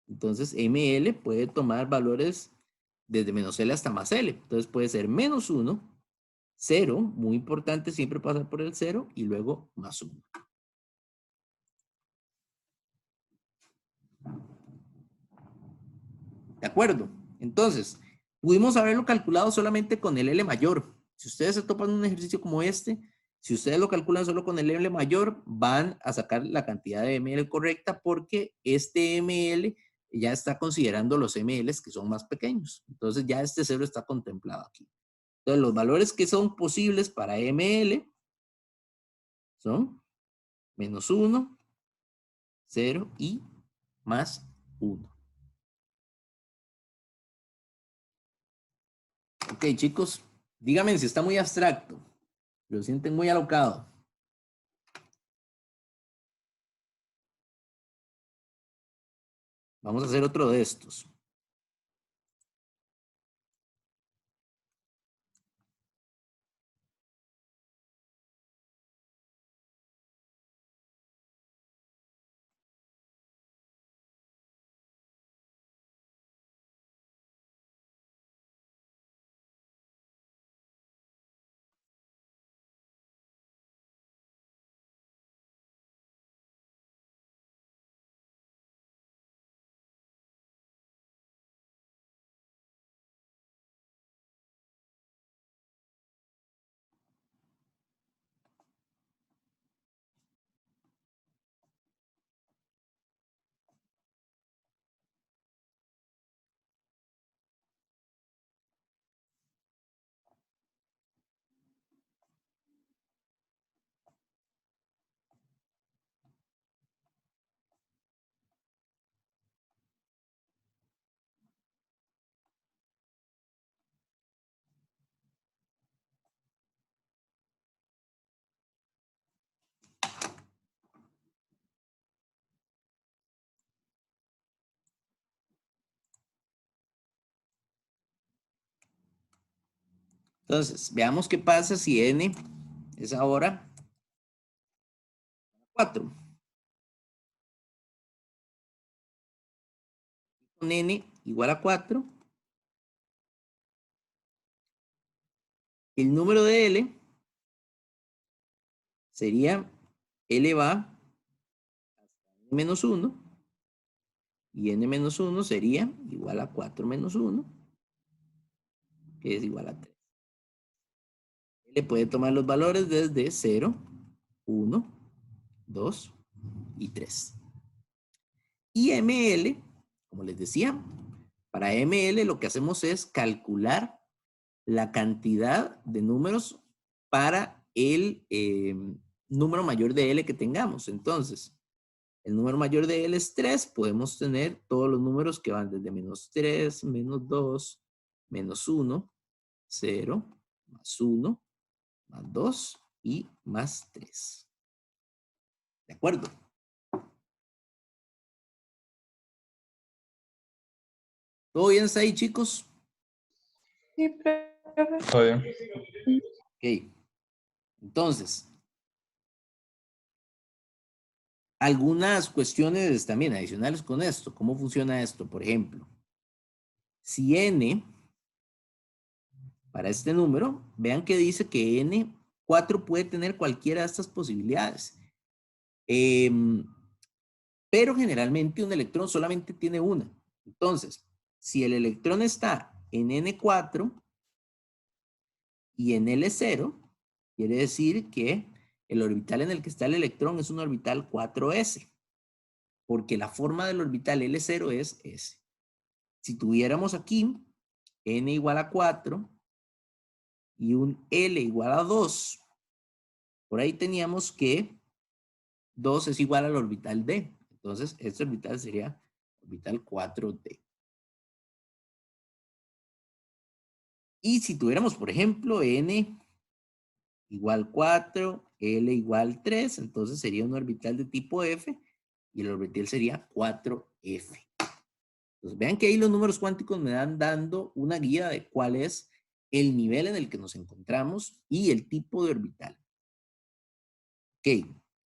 entonces ML puede tomar valores desde -L hasta +L. Entonces puede ser -1, 0, muy importante siempre pasar por el 0, y luego +1. ¿De acuerdo? Entonces, pudimos haberlo calculado solamente con el L mayor. Si ustedes se topan un ejercicio como este, si ustedes lo calculan solo con el L mayor, van a sacar la cantidad de ML correcta porque este ML ya está considerando los MLs que son más pequeños. Entonces ya este 0 está contemplado aquí. Entonces los valores que son posibles para ML son -1, 0 y +1. Ok, chicos, díganme si está muy abstracto. Lo sienten muy alocado. Vamos a hacer otro de estos. Entonces, veamos qué pasa si n es ahora 4. Con n igual a 4, el número de L sería L va hasta n-1 y n-1 sería igual a 4 menos 1, que es igual a 3. L puede tomar los valores desde 0, 1, 2 y 3. Y ML, como les decía, para ML lo que hacemos es calcular la cantidad de números para el número mayor de L que tengamos. Entonces, el número mayor de L es 3, podemos tener todos los números que van desde -3, -2, -1, 0, +1, +2 y +3. ¿De acuerdo? ¿Todo bien hasta ahí, chicos? Sí, profe. Todo bien. Ok. Entonces, algunas cuestiones también adicionales con esto. ¿Cómo funciona esto? Por ejemplo, si n, para este número, vean que dice que n4 puede tener cualquiera de estas posibilidades. Pero generalmente un electrón solamente tiene una. Entonces, si el electrón está en n4 y en L0, quiere decir que el orbital en el que está el electrón es un orbital 4s. porque la forma del orbital L0 es S. Si tuviéramos aquí n igual a 4 y un L igual a 2, por ahí teníamos que 2 es igual al orbital D. Entonces, este orbital sería orbital 4D. Y si tuviéramos, por ejemplo, n igual 4, L igual 3, entonces sería un orbital de tipo F y el orbital sería 4F. Entonces, vean que ahí los números cuánticos me dan dando una guía de cuál es el nivel en el que nos encontramos y el tipo de orbital. Ok,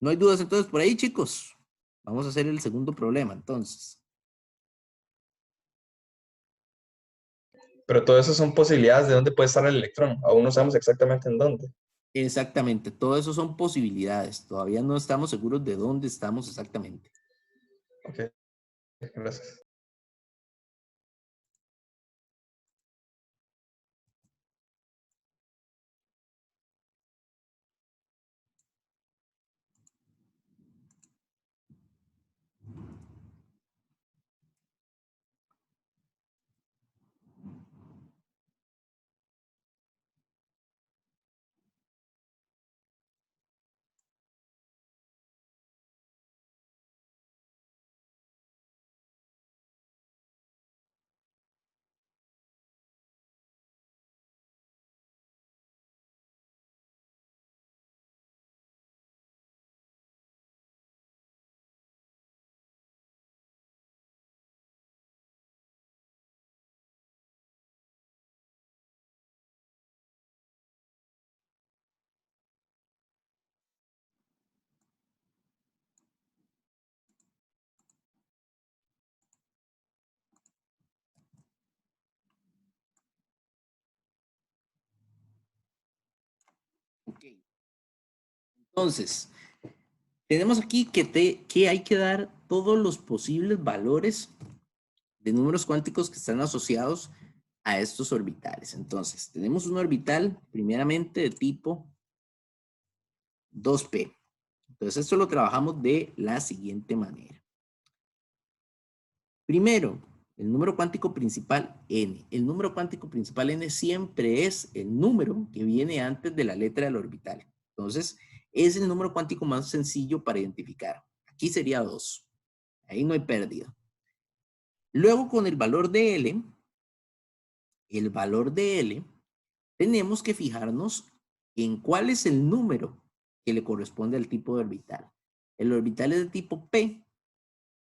no hay dudas entonces por ahí, chicos. Vamos a hacer el segundo problema, entonces. Pero todo eso son posibilidades de dónde puede estar el electrón. Aún no sabemos exactamente en dónde. Exactamente, todo eso son posibilidades. Todavía no estamos seguros de dónde estamos exactamente. Ok, gracias. Ok. Entonces, tenemos aquí que hay que dar todos los posibles valores de números cuánticos que están asociados a estos orbitales. Entonces, tenemos un orbital primeramente de tipo 2p. Entonces, esto lo trabajamos de la siguiente manera. Primero, el número cuántico principal n. El número cuántico principal n siempre es el número que viene antes de la letra del orbital. Entonces, es el número cuántico más sencillo para identificar. Aquí sería 2. Ahí no hay pérdida. Luego, con el valor de L, tenemos que fijarnos en cuál es el número que le corresponde al tipo de orbital. El orbital es de tipo P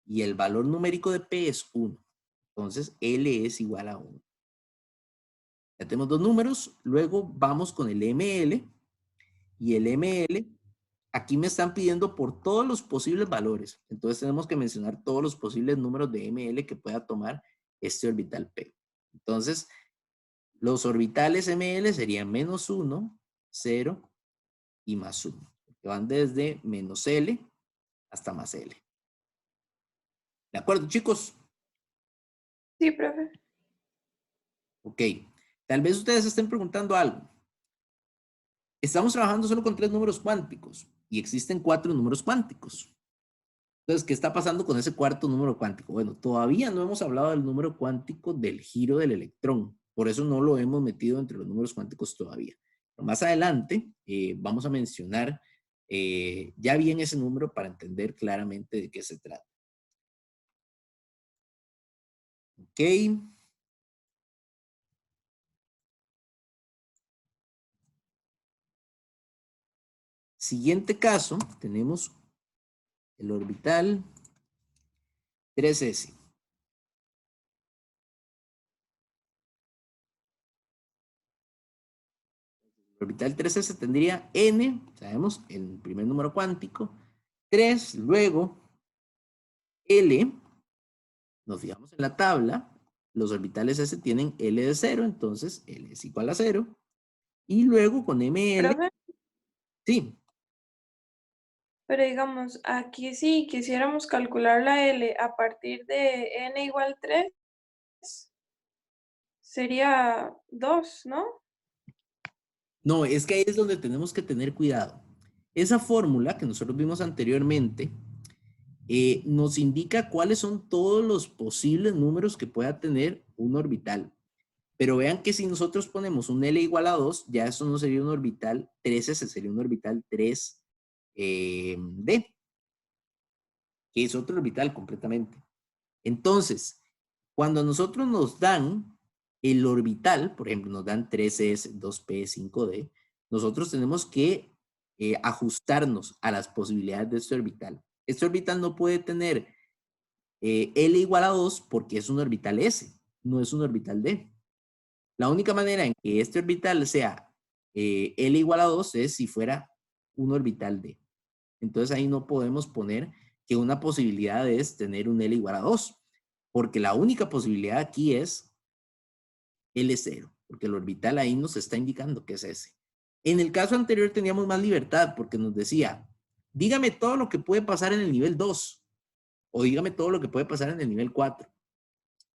y el valor numérico de P es 1. Entonces, L es igual a 1. Ya tenemos dos números. Luego vamos con el ML. Y el ML, aquí me están pidiendo por todos los posibles valores. Entonces, tenemos que mencionar todos los posibles números de ML que pueda tomar este orbital P. Entonces, los orbitales ML serían menos 1, 0 y más 1. Que van desde menos L hasta más L. ¿De acuerdo, chicos? Sí, profe. Ok. Tal vez ustedes estén preguntando algo. Estamos trabajando solo con 3 números cuánticos y existen 4 números cuánticos. Entonces, ¿qué está pasando con ese cuarto número cuántico? Bueno, todavía no hemos hablado del número cuántico del giro del electrón. Por eso no lo hemos metido entre los números cuánticos todavía. Pero más adelante vamos a mencionar ya bien ese número para entender claramente de qué se trata. Ok. Siguiente caso, tenemos el orbital 3s. El orbital 3s tendría n, sabemos, el primer número cuántico, 3, luego L, nos fijamos en la tabla, los orbitales S tienen L de 0, entonces L es igual a 0. Y luego con ML, Profe, sí, pero digamos, aquí sí quisiéramos calcular la L a partir de n igual 3, sería 2, ¿no? no, es que ahí es donde tenemos que tener cuidado. Esa fórmula que nosotros vimos anteriormente nos indica cuáles son todos los posibles números que pueda tener un orbital. Pero vean que si nosotros ponemos un L igual a 2, ya eso no sería un orbital 3S, sería un orbital 3D, que es otro orbital completamente. Entonces, cuando nosotros nos dan el orbital, por ejemplo, nos dan 3S, 2P, 5D, nosotros tenemos que ajustarnos a las posibilidades de este orbital. Este orbital no puede tener L igual a 2 porque es un orbital S, no es un orbital D. La única manera en que este orbital sea L igual a 2 es si fuera un orbital D. Entonces ahí no podemos poner que una posibilidad es tener un L igual a 2, porque la única posibilidad aquí es L0, porque el orbital ahí nos está indicando que es ese. En el caso anterior teníamos más libertad porque nos decía, dígame todo lo que puede pasar en el nivel 2 o dígame todo lo que puede pasar en el nivel 4.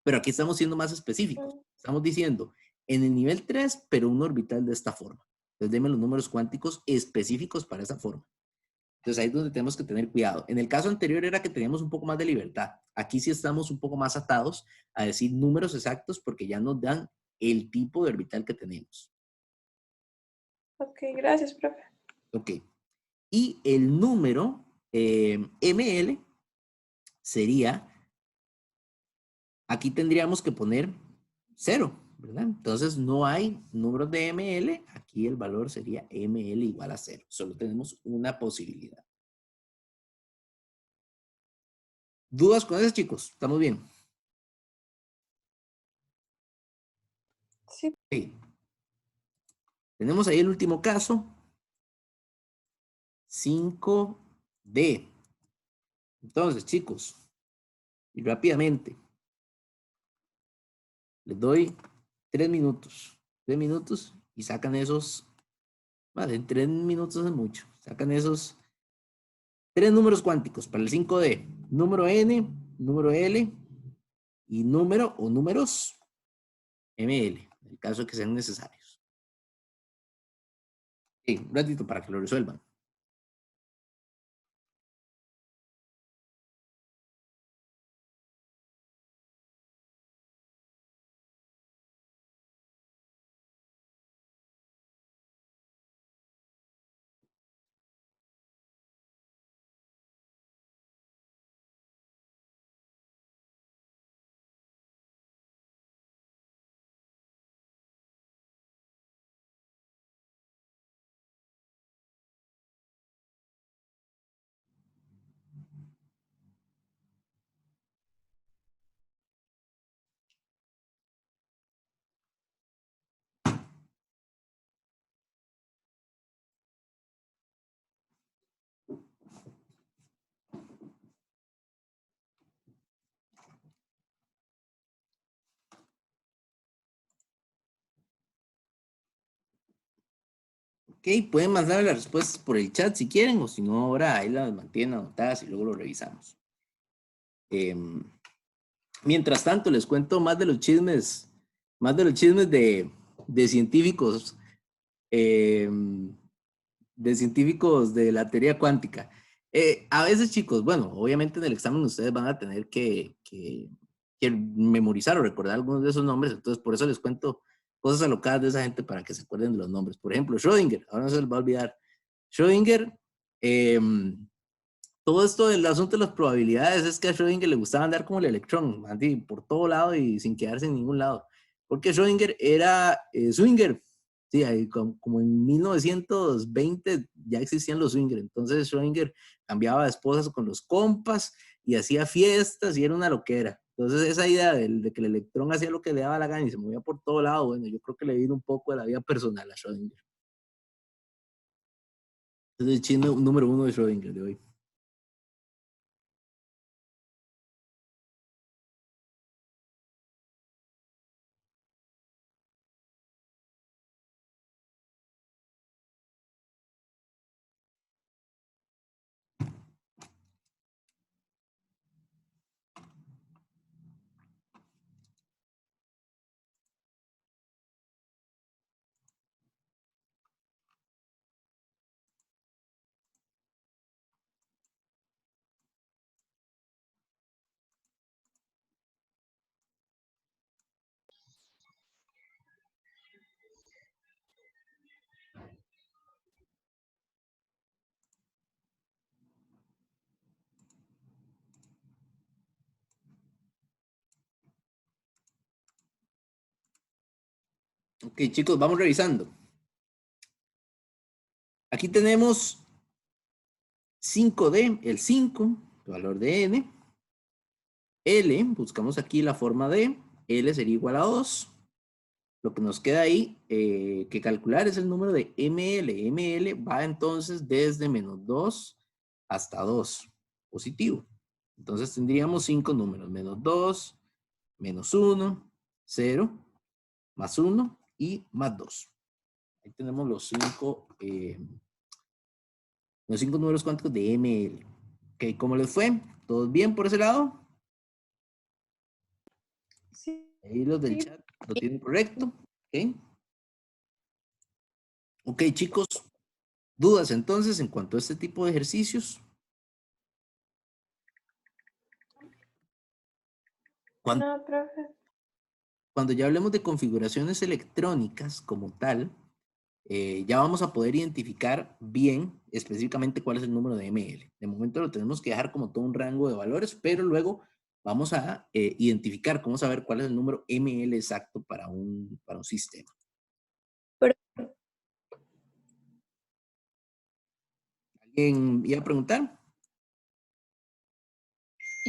Pero aquí estamos siendo más específicos. Estamos diciendo en el nivel 3, pero un orbital de esta forma. Entonces, denme los números cuánticos específicos para esa forma. Entonces, ahí es donde tenemos que tener cuidado. En el caso anterior era que teníamos un poco más de libertad. Aquí sí estamos un poco más atados a decir números exactos porque ya nos dan el tipo de orbital que tenemos. Ok, gracias, profe. Ok. Y el número ML sería, aquí tendríamos que poner 0, ¿verdad? Entonces no hay números de ML, aquí el valor sería ML igual a 0. Solo tenemos una posibilidad. ¿Dudas con eso, chicos? ¿Estamos bien? Sí. Sí. Tenemos ahí el último caso. 5D. Entonces, chicos, y rápidamente, les doy 3 minutos. 3 minutos y sacan esos, vale, en 3 minutos es mucho. Sacan esos 3 números cuánticos para el 5D. Número N, número L y número o números ML, en el caso de que sean necesarios. Sí, un ratito para que lo resuelvan. Ok, pueden mandar las respuestas por el chat si quieren, o si no, ahora ahí las mantienen anotadas y luego lo revisamos. Mientras tanto, les cuento más de los chismes de científicos, eh, de científicos de la teoría cuántica. A veces, chicos, bueno, obviamente en el examen ustedes van a tener que memorizar o recordar algunos de esos nombres, entonces por eso les cuento cosas alocadas de esa gente para que se acuerden de los nombres. Por ejemplo, Schrödinger, ahora no se les va a olvidar. Schrödinger, todo esto del asunto de las probabilidades es que a Schrödinger le gustaba andar como el electrón, así, por todo lado y sin quedarse en ningún lado. Porque Schrödinger era swinger. Sí, ahí como en 1920 ya existían los swingers. Entonces Schrödinger cambiaba de esposas con los compas y hacía fiestas y era una loquera. Entonces esa idea de que el electrón hacía lo que le daba la gana y se movía por todo lado, bueno, yo creo que le vino un poco de la vida personal a Schrödinger. Ese es el chisme número 1 de Schrödinger de hoy. Ok, chicos, vamos revisando. Aquí tenemos 5D, el 5, el valor de n. L, buscamos aquí la forma de, L sería igual a 2. Lo que nos queda ahí que calcular es el número de ML. ML va entonces desde menos 2 hasta 2, positivo. Entonces tendríamos 5 números, menos 2, menos 1, 0, más 1 y más 2. Ahí tenemos los 5 números cuánticos de ML. Ok, ¿cómo les fue? ¿Todos bien por ese lado? Sí. Ahí los del chat lo tienen correcto. Ok. Ok, chicos. ¿Dudas entonces en cuanto a este tipo de ejercicios? No, profe. Cuando ya hablemos de configuraciones electrónicas como tal, ya vamos a poder identificar bien específicamente cuál es el número de ML. De momento lo tenemos que dejar como todo un rango de valores, pero luego vamos a identificar, cómo saber cuál es el número ML exacto para un sistema. ¿Alguien iba a preguntar?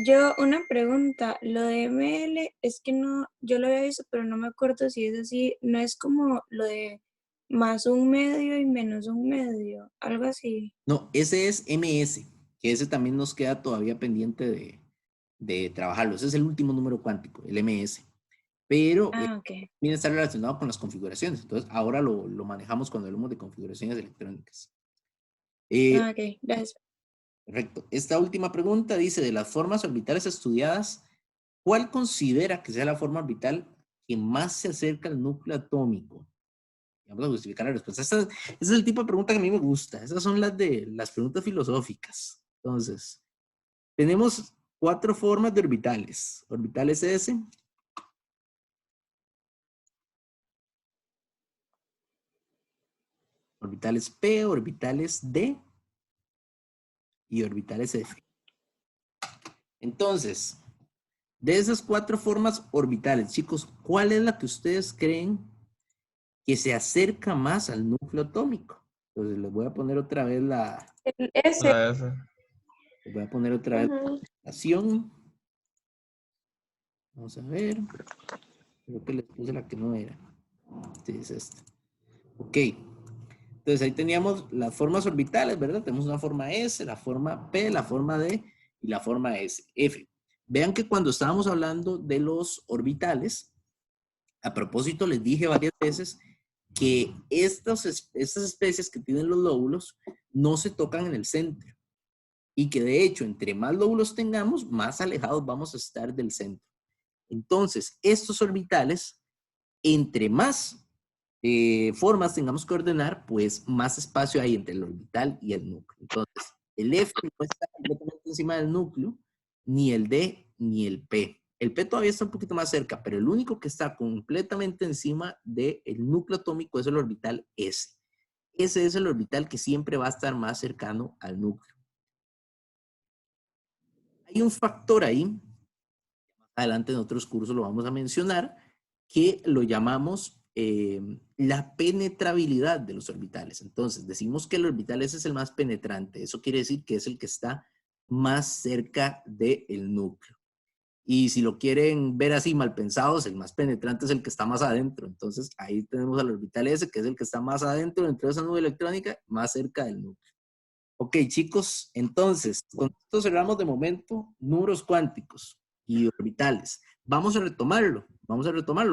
Yo una pregunta, lo de ML es que no, yo lo había visto, pero no me acuerdo si es así, no es como lo de más un medio y menos un medio, algo así. No, ese es MS, que ese también nos queda todavía pendiente de trabajarlo. Ese es el último número cuántico, el MS. Pero Ok. también está relacionado con las configuraciones. Entonces, ahora lo manejamos cuando hablamos de configuraciones electrónicas. Ok, gracias. Correcto. Esta última pregunta dice, de las formas orbitales estudiadas, ¿cuál considera que sea la forma orbital que más se acerca al núcleo atómico? Vamos a justificar la respuesta. Ese es el tipo de pregunta que a mí me gusta. Esas son las preguntas filosóficas. Entonces, tenemos 4 formas de orbitales. Orbitales S, orbitales P, orbitales D y orbitales F. Entonces, de esas 4 formas orbitales, chicos, ¿cuál es la que ustedes creen que se acerca más al núcleo atómico? Entonces, les voy a poner otra vez El S. La S. les voy a poner otra vez la Ujú. presentación. Vamos a ver. Creo que les puse la que no era. Sí, es esta. Ok. Entonces ahí teníamos las formas orbitales, ¿verdad? Tenemos una forma S, la forma P, la forma D y la forma S, F. Vean que cuando estábamos hablando de los orbitales, a propósito les dije varias veces que estas especies que tienen los lóbulos no se tocan en el centro y que de hecho entre más lóbulos tengamos, más alejados vamos a estar del centro. Entonces, estos orbitales, entre más formas tengamos que ordenar, pues más espacio hay entre el orbital y el núcleo. Entonces, el F no está completamente encima del núcleo, ni el D, ni el P. El P todavía está un poquito más cerca, pero el único que está completamente encima del núcleo atómico es el orbital S. Ese es el orbital que siempre va a estar más cercano al núcleo. Hay un factor ahí, más adelante en otros cursos lo vamos a mencionar, que lo llamamos la penetrabilidad de los orbitales. Entonces, decimos que el orbital ese es el más penetrante. Eso quiere decir que es el que está más cerca del núcleo. Y si lo quieren ver así mal pensados, el más penetrante es el que está más adentro. Entonces, ahí tenemos al orbital ese, que es el que está más adentro dentro de esa nube electrónica, más cerca del núcleo. Ok, chicos, entonces, con esto cerramos de momento números cuánticos y orbitales. Vamos a retomarlo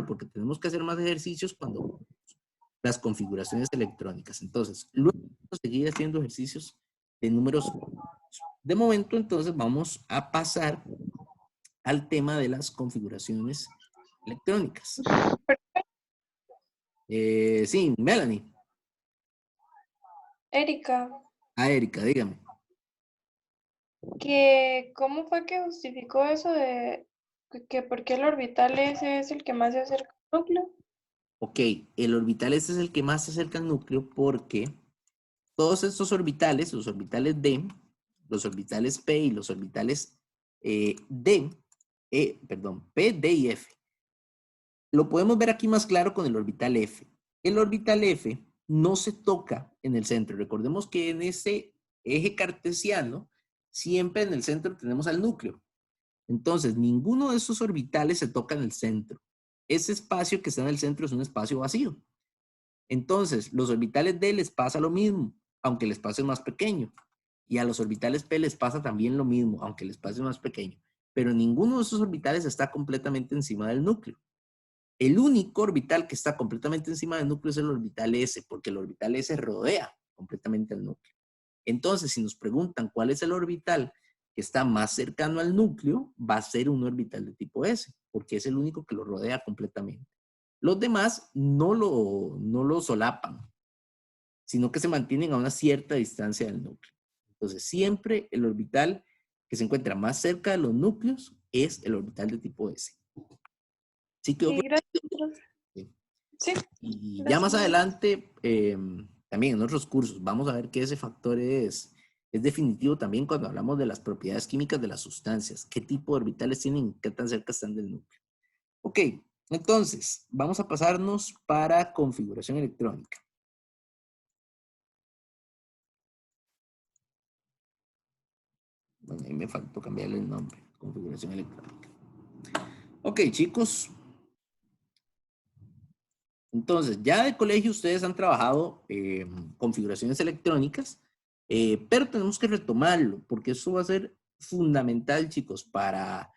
porque tenemos que hacer más ejercicios cuando las configuraciones electrónicas. Entonces, luego vamos a seguir haciendo ejercicios de números cuánticos. De momento, entonces, vamos a pasar al tema de las configuraciones electrónicas. Sí, Melanie. Erika, Erika, dígame. ¿cómo fue que justificó eso de que por qué el orbital S es el que más se acerca al núcleo? Ok, el orbital este es el que más se acerca al núcleo porque todos estos orbitales, los orbitales D, los orbitales P y los orbitales P, D y F. Lo podemos ver aquí más claro con el orbital F. El orbital F no se toca en el centro. Recordemos que en ese eje cartesiano, siempre en el centro tenemos al núcleo. Entonces, ninguno de esos orbitales se toca en el centro. Ese espacio que está en el centro es un espacio vacío. Entonces, los orbitales D les pasa lo mismo, aunque el espacio es más pequeño. Y a los orbitales P les pasa también lo mismo, aunque el espacio es más pequeño. Pero ninguno de esos orbitales está completamente encima del núcleo. El único orbital que está completamente encima del núcleo es el orbital S, porque el orbital S rodea completamente al núcleo. Entonces, si nos preguntan cuál es el orbital que está más cercano al núcleo, va a ser un orbital de tipo S, porque es el único que lo rodea completamente. Los demás no lo solapan, sino que se mantienen a una cierta distancia del núcleo. Entonces, siempre el orbital que se encuentra más cerca de los núcleos es el orbital de tipo S. ¿Sí quedó Sí, claro? gracias. Sí, Y ya gracias. más adelante, también en otros cursos, vamos a ver que ese factor es definitivo también cuando hablamos de las propiedades químicas de las sustancias. ¿Qué tipo de orbitales tienen? ¿Qué tan cerca están del núcleo? Ok, entonces, vamos a pasarnos para configuración electrónica. Bueno, ahí me faltó cambiarle el nombre. Configuración electrónica. Ok, chicos. Entonces, ya de colegio ustedes han trabajado configuraciones electrónicas, pero tenemos que retomarlo, porque eso va a ser fundamental, chicos, para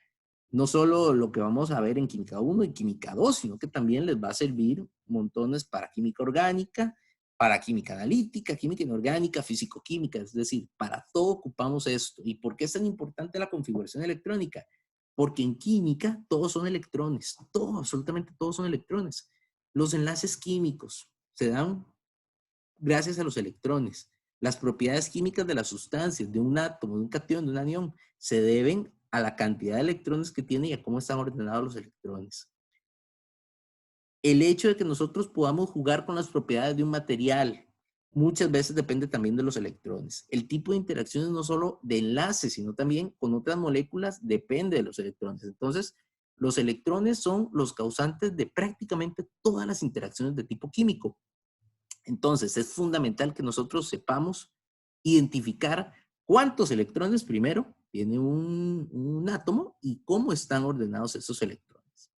no solo lo que vamos a ver en Química 1 y Química 2, sino que también les va a servir montones para Química Orgánica, para Química Analítica, Química Inorgánica, Físico-Química, es decir, para todo ocupamos esto. ¿Y por qué es tan importante la configuración electrónica? Porque en química todos son electrones, todo, absolutamente todos son electrones. Los enlaces químicos se dan gracias a los electrones. Las propiedades químicas de las sustancias, de un átomo, de un catión, de un anión, se deben a la cantidad de electrones que tiene y a cómo están ordenados los electrones. El hecho de que nosotros podamos jugar con las propiedades de un material muchas veces depende también de los electrones. El tipo de interacciones no solo de enlaces, sino también con otras moléculas depende de los electrones. Entonces, los electrones son los causantes de prácticamente todas las interacciones de tipo químico. Entonces, es fundamental que nosotros sepamos identificar cuántos electrones primero tiene un átomo y cómo están ordenados esos electrones.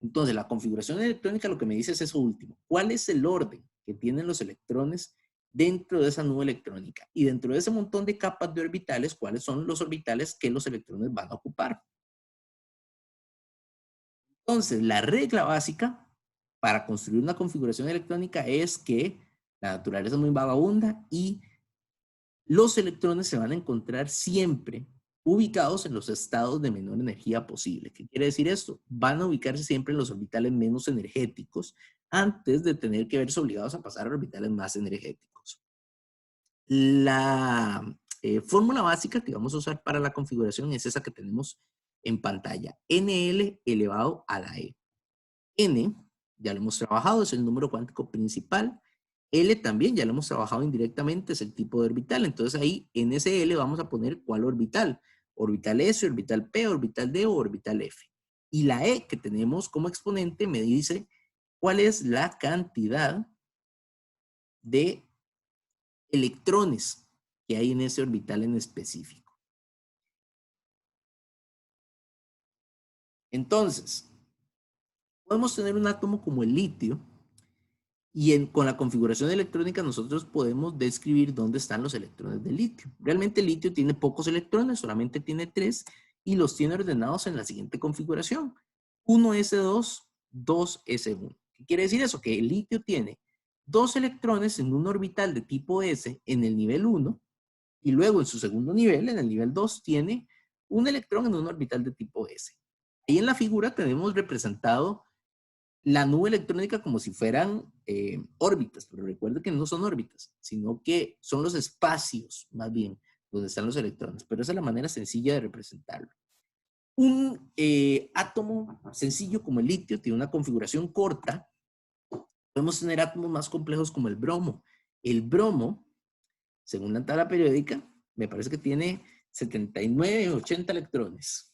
Entonces, la configuración electrónica lo que me dice es eso último. ¿Cuál es el orden que tienen los electrones dentro de esa nube electrónica? Y dentro de ese montón de capas de orbitales, ¿cuáles son los orbitales que los electrones van a ocupar? Entonces, la regla básica para construir una configuración electrónica es que la naturaleza es muy vagabunda y los electrones se van a encontrar siempre ubicados en los estados de menor energía posible. ¿Qué quiere decir esto? Van a ubicarse siempre en los orbitales menos energéticos antes de tener que verse obligados a pasar a orbitales más energéticos. La fórmula básica que vamos a usar para la configuración es esa que tenemos en pantalla. NL elevado a la E. N, ya lo hemos trabajado, es el número cuántico principal. L también, ya lo hemos trabajado indirectamente, es el tipo de orbital. Entonces ahí en ese L vamos a poner cuál orbital. Orbital S, orbital P, orbital D o orbital F. Y la E que tenemos como exponente me dice cuál es la cantidad de electrones que hay en ese orbital en específico. Entonces, podemos tener un átomo como el litio y con la configuración electrónica nosotros podemos describir dónde están los electrones del litio. Realmente el litio tiene pocos electrones, solamente tiene 3 y los tiene ordenados en la siguiente configuración. 1s2, 2s1. ¿Qué quiere decir eso? Que el litio tiene 2 electrones en un orbital de tipo S en el nivel 1 y luego en su segundo nivel, en el nivel 2, tiene un electrón en un orbital de tipo S. Ahí en la figura tenemos representado la nube electrónica como si fueran órbitas, pero recuerden que no son órbitas, sino que son los espacios, más bien, donde están los electrones. Pero esa es la manera sencilla de representarlo. Un átomo sencillo como el litio tiene una configuración corta. Podemos tener átomos más complejos como el bromo. El bromo, según la tabla periódica, me parece que tiene 79, 80 electrones.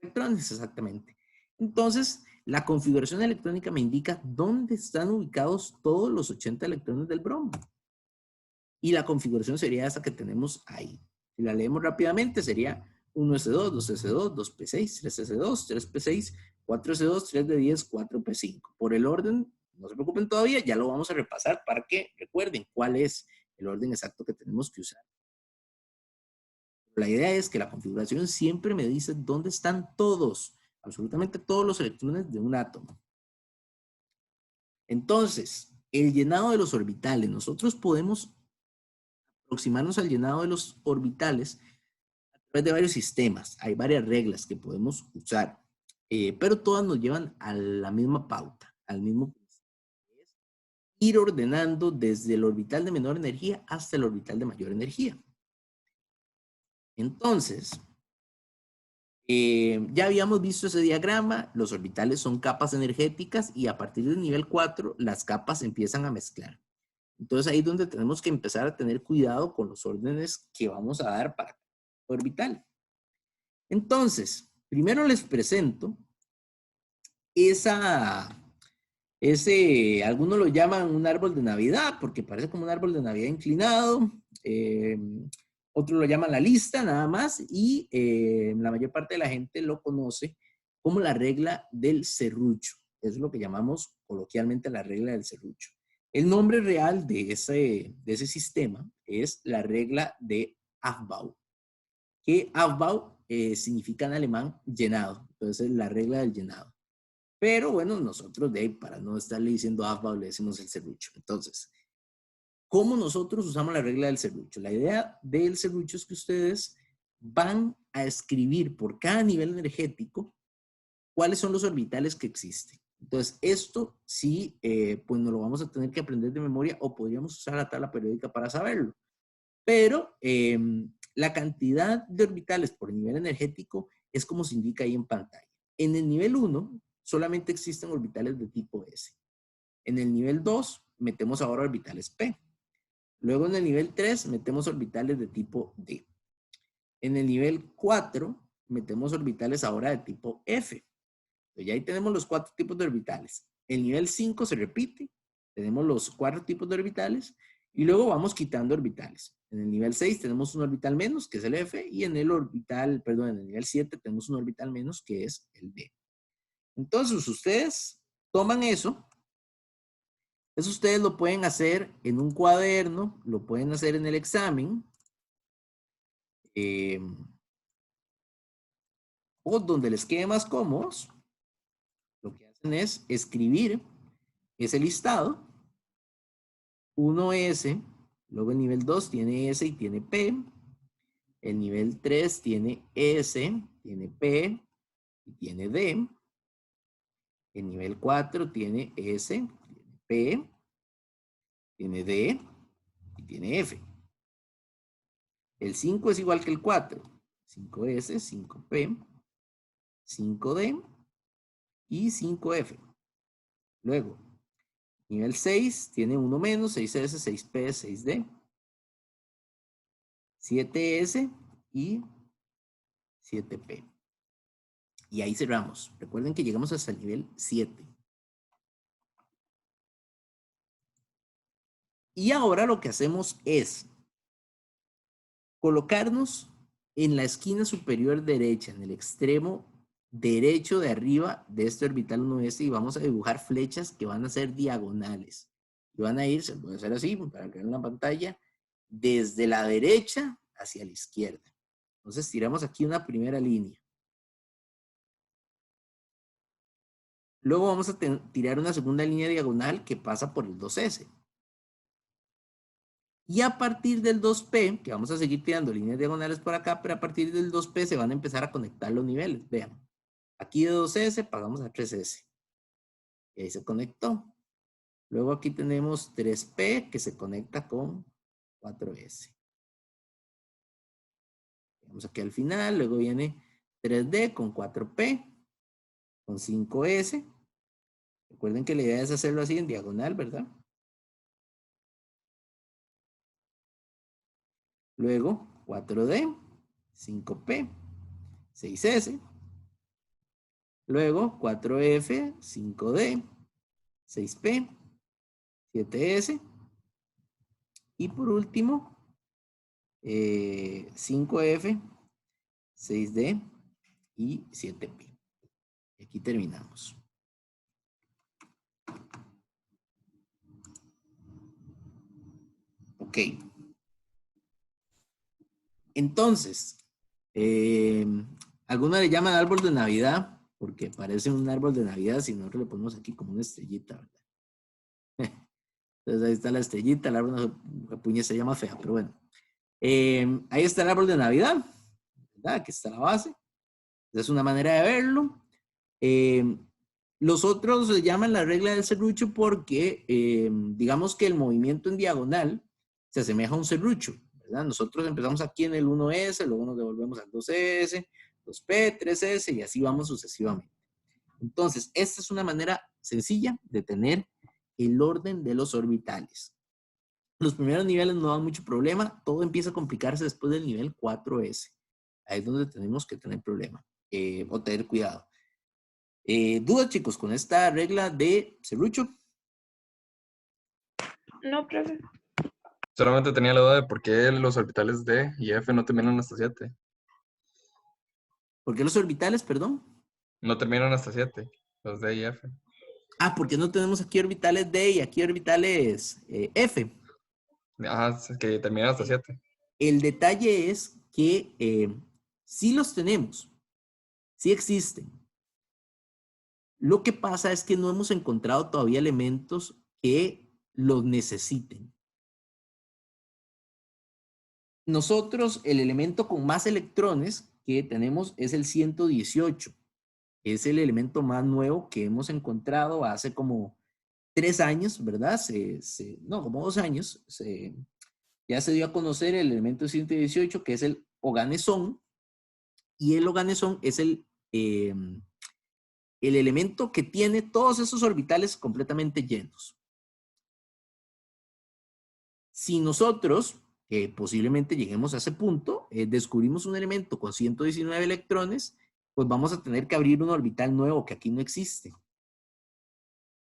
Electrones, exactamente. Entonces, La configuración electrónica me indica dónde están ubicados todos los 80 electrones del bromo. Y la configuración sería esa que tenemos ahí. Si la leemos rápidamente, sería 1s2, 2s2, 2p6, 3s2, 3p6, 4s2, 3d10, 4p5. Por el orden, no se preocupen todavía, ya lo vamos a repasar para que recuerden cuál es el orden exacto que tenemos que usar. La idea es que la configuración siempre me dice dónde están todos, absolutamente todos los electrones de un átomo. Entonces, el llenado de los orbitales. Nosotros podemos aproximarnos al llenado de los orbitales a través de varios sistemas. Hay varias reglas que podemos usar, pero todas nos llevan a la misma pauta, al mismo ir ordenando desde el orbital de menor energía hasta el orbital de mayor energía. Entonces, ya habíamos visto ese diagrama, los orbitales son capas energéticas y a partir del nivel 4 las capas empiezan a mezclar. Entonces ahí es donde tenemos que empezar a tener cuidado con los órdenes que vamos a dar para cada orbital. Entonces, primero les presento algunos lo llaman un árbol de Navidad porque parece como un árbol de Navidad inclinado. Otros lo llaman la lista nada más y la mayor parte de la gente lo conoce como la regla del serrucho. Eso es lo que llamamos coloquialmente la regla del serrucho. El nombre real de ese sistema es la regla de Aufbau, que Aufbau significa en alemán llenado. Entonces es la regla del llenado. Pero bueno, nosotros para no estarle diciendo Aufbau le decimos el serrucho. Entonces, ¿cómo nosotros usamos la regla del serrucho? La idea del serrucho es que ustedes van a escribir por cada nivel energético cuáles son los orbitales que existen. Entonces, esto sí, pues nos lo vamos a tener que aprender de memoria o podríamos usar la tabla periódica para saberlo. Pero la cantidad de orbitales por nivel energético es como se indica ahí en pantalla. En el nivel 1 solamente existen orbitales de tipo S. En el nivel 2 metemos ahora orbitales P. Luego en el nivel 3 metemos orbitales de tipo D. En el nivel 4 metemos orbitales ahora de tipo F. Entonces ya ahí tenemos los 4 tipos de orbitales. El nivel 5 se repite, tenemos los 4 tipos de orbitales y luego vamos quitando orbitales. En el nivel 6 tenemos un orbital menos, que es el F, y en el nivel 7 tenemos un orbital menos, que es el D. Entonces ustedes toman eso ustedes lo pueden hacer en un cuaderno, lo pueden hacer en el examen, o donde les quede más cómodos. Lo que hacen es escribir ese listado, 1S, luego el nivel 2 tiene S y tiene P, el nivel 3 tiene S, tiene P y tiene D, el nivel 4 tiene S, tiene P, tiene D y tiene F. El 5 es igual que el 4. 5S, 5P, 5D y 5F. Luego, nivel 6 tiene 1 menos, 6S, 6P, 6D, 7S y 7P. Y ahí cerramos. Recuerden que llegamos hasta el nivel 7. Y ahora lo que hacemos es colocarnos en la esquina superior derecha, en el extremo derecho de arriba de este orbital 1S y vamos a dibujar flechas que van a ser diagonales. Y van a ir, se puede hacer así para que vean en la pantalla, desde la derecha hacia la izquierda. Entonces tiramos aquí una primera línea. Luego vamos a tirar una segunda línea diagonal que pasa por el 2S. Y a partir del 2P, que vamos a seguir tirando líneas diagonales por acá, pero a partir del 2P se van a empezar a conectar los niveles. Vean, aquí de 2S pasamos a 3S. Y ahí se conectó. Luego aquí tenemos 3P que se conecta con 4S. Vamos aquí al final, luego viene 3D con 4P, con 5S. Recuerden que la idea es hacerlo así en diagonal, ¿verdad? Luego 4D, 5P, 6S, Luego 4F, 5D, 6P, 7S. Y por último, 5F, 6D y 7P. Aquí terminamos. Ok. Entonces, algunos le llaman árbol de Navidad, porque parece un árbol de Navidad, si nosotros le ponemos aquí como una estrellita, ¿verdad? Entonces ahí está la estrellita, el árbol de puña se llama fea, pero bueno. Ahí está el árbol de Navidad, ¿verdad? Aquí está la base. Esa es una manera de verlo. Los otros se llaman la regla del serrucho porque digamos que el movimiento en diagonal se asemeja a un serrucho, ¿verdad? Nosotros empezamos aquí en el 1S, luego nos devolvemos al 2S, 2P, 3S y así vamos sucesivamente. Entonces, esta es una manera sencilla de tener el orden de los orbitales. Los primeros niveles no dan mucho problema, todo empieza a complicarse después del nivel 4S. Ahí es donde tenemos que tener problema o tener cuidado. ¿Dudas, chicos, con esta regla de serrucho? No, profe. Solamente tenía la duda de por qué los orbitales D y F no terminan hasta 7. ¿Por qué los orbitales, perdón? No terminan hasta 7, los D y F. Ah, porque no tenemos aquí orbitales D y aquí orbitales F. Ajá, es que terminan hasta 7. El detalle es que sí los tenemos, sí existen. Lo que pasa es que no hemos encontrado todavía elementos que los necesiten. Nosotros, el elemento con más electrones que tenemos es el 118. Es el elemento más nuevo que hemos encontrado hace como 3 años, ¿verdad? No, como 2 años. Ya se dio a conocer el elemento 118, que es el oganesón. Y el oganesón es el elemento que tiene todos esos orbitales completamente llenos. Si nosotros, posiblemente lleguemos a ese punto, descubrimos un elemento con 119 electrones, pues vamos a tener que abrir un orbital nuevo que aquí no existe.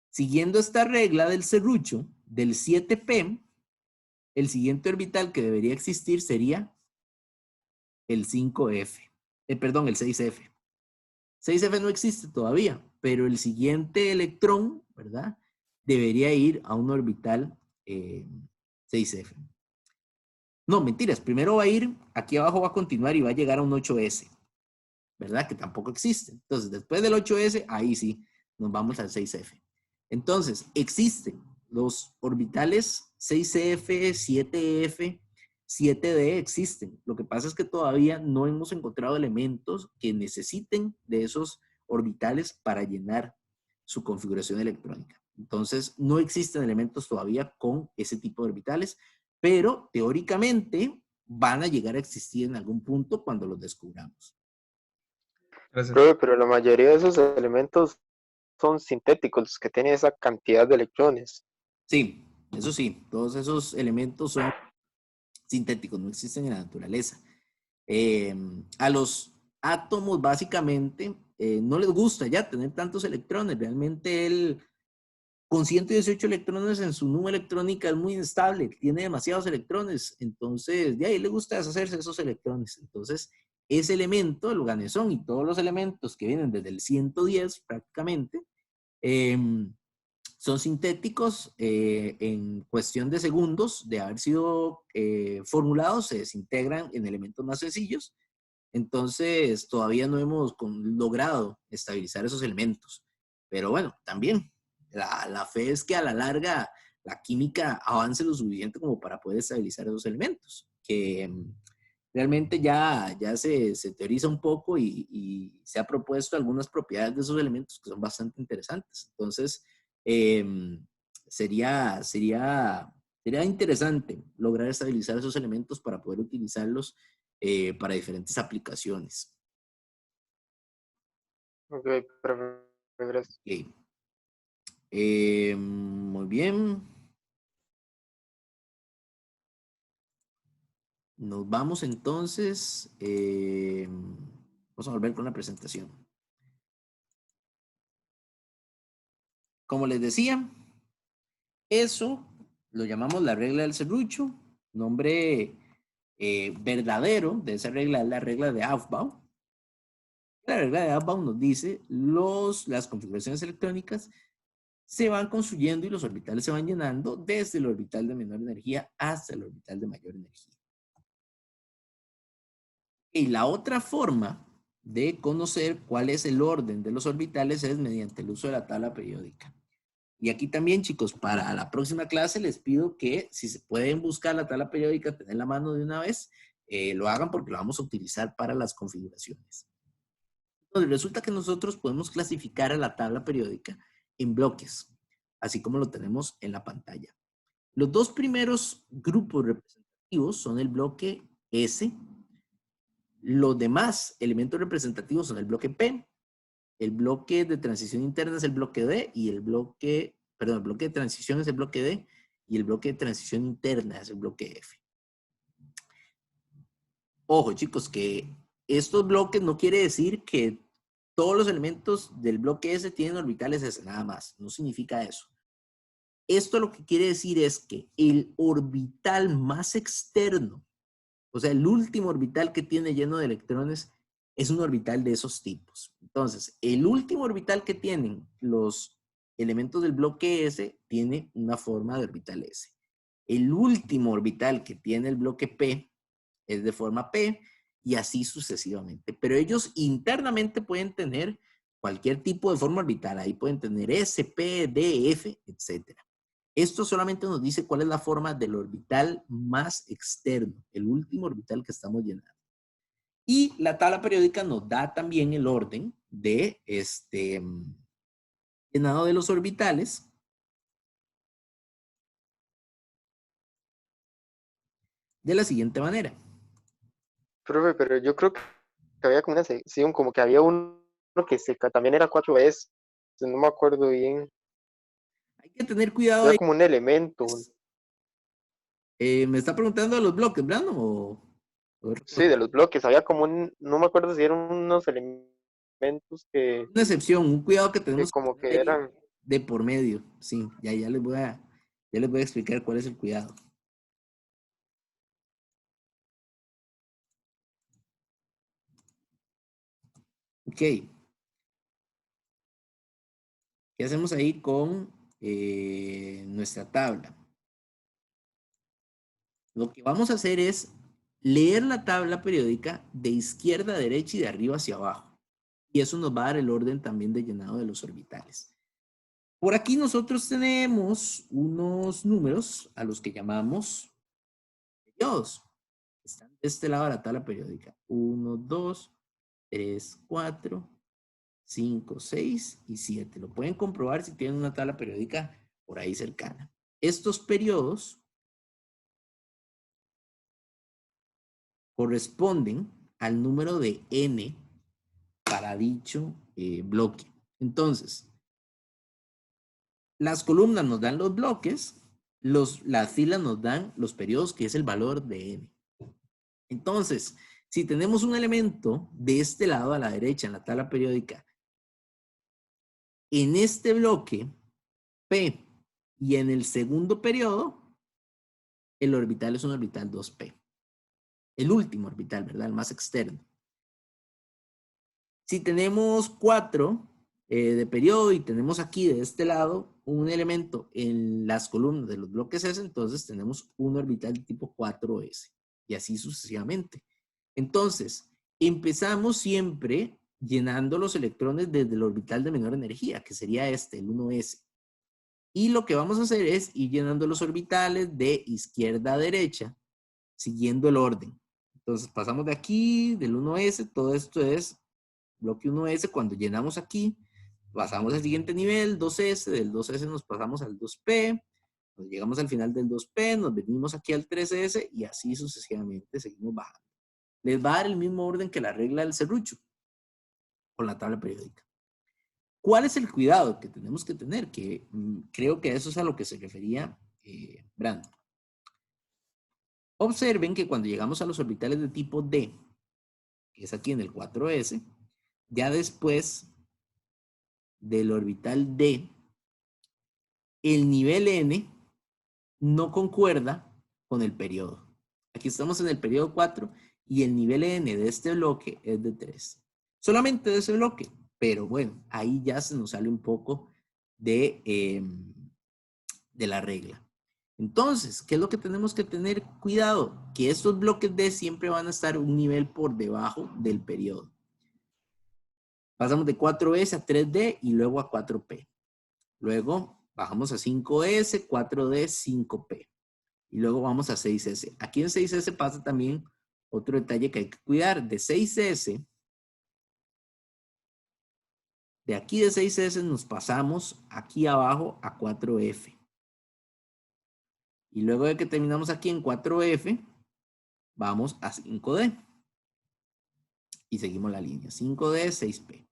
Siguiendo esta regla del serrucho, del 7P, el siguiente orbital que debería existir sería el 5F. Perdón, el 6F. 6F no existe todavía, pero el siguiente electrón, ¿verdad? Debería ir a un orbital 6F. No, mentiras. Primero va a ir, aquí abajo va a continuar y va a llegar a un 8S, ¿verdad? Que tampoco existe. Entonces, después del 8S, ahí sí, nos vamos al 6F. Entonces, existen los orbitales 6F, 7F, 7D, existen. Lo que pasa es que todavía no hemos encontrado elementos que necesiten de esos orbitales para llenar su configuración electrónica. Entonces, no existen elementos todavía con ese tipo de orbitales, pero teóricamente van a llegar a existir en algún punto cuando los descubramos. Gracias. Profe, pero la mayoría de esos elementos son sintéticos, los que tienen esa cantidad de electrones. Sí, eso sí, todos esos elementos son sintéticos, no existen en la naturaleza. A los átomos básicamente no les gusta ya tener tantos electrones. Realmente él con 118 electrones en su nube electrónica es muy inestable, tiene demasiados electrones, entonces de ahí le gusta deshacerse de esos electrones. Entonces ese elemento, el organesón y todos los elementos que vienen desde el 110 prácticamente, son sintéticos en cuestión de segundos de haber sido formulados, se desintegran en elementos más sencillos. Entonces, todavía no hemos logrado estabilizar esos elementos. Pero bueno, también la fe es que a la larga la química avance lo suficiente como para poder estabilizar esos elementos, que realmente ya se teoriza un poco y se ha propuesto algunas propiedades de esos elementos que son bastante interesantes. Entonces, sería interesante lograr estabilizar esos elementos para poder utilizarlos para diferentes aplicaciones. Ok, profe, gracias. Okay. Muy bien. Nos vamos entonces. Vamos a volver con la presentación. como les decía, eso lo llamamos la regla del serrucho. Nombre verdadero de esa regla es la regla de Aufbau. La regla de Aufbau nos dice las configuraciones electrónicas se van construyendo y los orbitales se van llenando desde el orbital de menor energía hasta el orbital de mayor energía. Y la otra forma de conocer cuál es el orden de los orbitales es mediante el uso de la tabla periódica. Y aquí también, chicos, para la próxima clase les pido que si se pueden buscar la tabla periódica, tener la mano de una vez, lo hagan porque lo vamos a utilizar para las configuraciones. Entonces, resulta que nosotros podemos clasificar a la tabla periódica en bloques, así como lo tenemos en la pantalla. Los dos primeros grupos representativos son el bloque S. Los demás elementos representativos son el bloque P. El bloque de transición interna es el bloque D y el bloque de transición es el bloque D y el bloque de transición interna es el bloque F. Ojo, chicos, que estos bloques no quiere decir que todos los elementos del bloque S tienen orbitales S, nada más. No significa eso. Esto lo que quiere decir es que el orbital más externo, o sea, el último orbital que tiene lleno de electrones, es un orbital de esos tipos. Entonces, el último orbital que tienen los elementos del bloque S tiene una forma de orbital S. El último orbital que tiene el bloque P es de forma P y así sucesivamente. Pero ellos internamente pueden tener cualquier tipo de forma orbital. Ahí pueden tener S, P, D, F, etc. Esto solamente nos dice cuál es la forma del orbital más externo, el último orbital que estamos llenando. Y la tabla periódica nos da también el orden de llenado de los orbitales. De la siguiente manera. Profe, pero yo creo que había como una sección, como que había uno que también era 4 veces, no me acuerdo bien. Hay que tener cuidado Era ahí. como un elemento. ¿Me está preguntando de los bloques, Brandon? Sí, de los bloques, había como no me acuerdo si eran unos elementos que Una excepción, un cuidado que tenemos como que que tener eran, de por medio. Sí, ya les voy a explicar cuál es el cuidado. Ok. ¿Qué hacemos ahí con nuestra tabla? Lo que vamos a hacer es leer la tabla periódica de izquierda a derecha y de arriba hacia abajo. Y eso nos va a dar el orden también de llenado de los orbitales. Por aquí nosotros tenemos unos números a los que llamamos periodos. Están de este lado de la tabla periódica. 1, 2, 3, 4, 5, 6 y 7. Lo pueden comprobar si tienen una tabla periódica por ahí cercana. Estos periodos corresponden al número de n para dicho bloque. Entonces, las columnas nos dan los bloques, las filas nos dan los periodos, que es el valor de n. Entonces, si tenemos un elemento de este lado a la derecha en la tabla periódica, en este bloque P y en el segundo periodo, el orbital es un orbital 2p. El último orbital, ¿verdad? El más externo. Si tenemos 4 de periodo y tenemos aquí de este lado un elemento en las columnas de los bloques S, entonces tenemos un orbital de tipo 4s y así sucesivamente. Entonces, empezamos siempre llenando los electrones desde el orbital de menor energía, que sería el 1s. Y lo que vamos a hacer es ir llenando los orbitales de izquierda a derecha, siguiendo el orden. Entonces pasamos de aquí, del 1s, todo esto es bloque 1s. Cuando llenamos aquí, pasamos al siguiente nivel, 2s, del 2s nos pasamos al 2p, nos llegamos al final del 2p, nos venimos aquí al 3s y así sucesivamente seguimos bajando. Les va a dar el mismo orden que la regla del serrucho con la tabla periódica. ¿Cuál es el cuidado que tenemos que tener? Que creo que eso es a lo que se refería Brandon. Observen que cuando llegamos a los orbitales de tipo D, que es aquí en el 4s, ya después del orbital D, el nivel n no concuerda con el periodo. Aquí estamos en el periodo 4 y el nivel n de este bloque es de 3. Solamente de ese bloque, pero bueno, ahí ya se nos sale un poco de la regla. Entonces, ¿qué es lo que tenemos que tener cuidado? Que estos bloques D siempre van a estar un nivel por debajo del periodo. Pasamos de 4S a 3D y luego a 4P. Luego bajamos a 5S, 4D, 5P. Y luego vamos a 6S. Aquí en 6S pasa también otro detalle que hay que cuidar. De 6S, de aquí de 6S nos pasamos aquí abajo a 4F. Y luego de que terminamos aquí en 4F, vamos a 5D. Y seguimos la línea. 5D, 6P.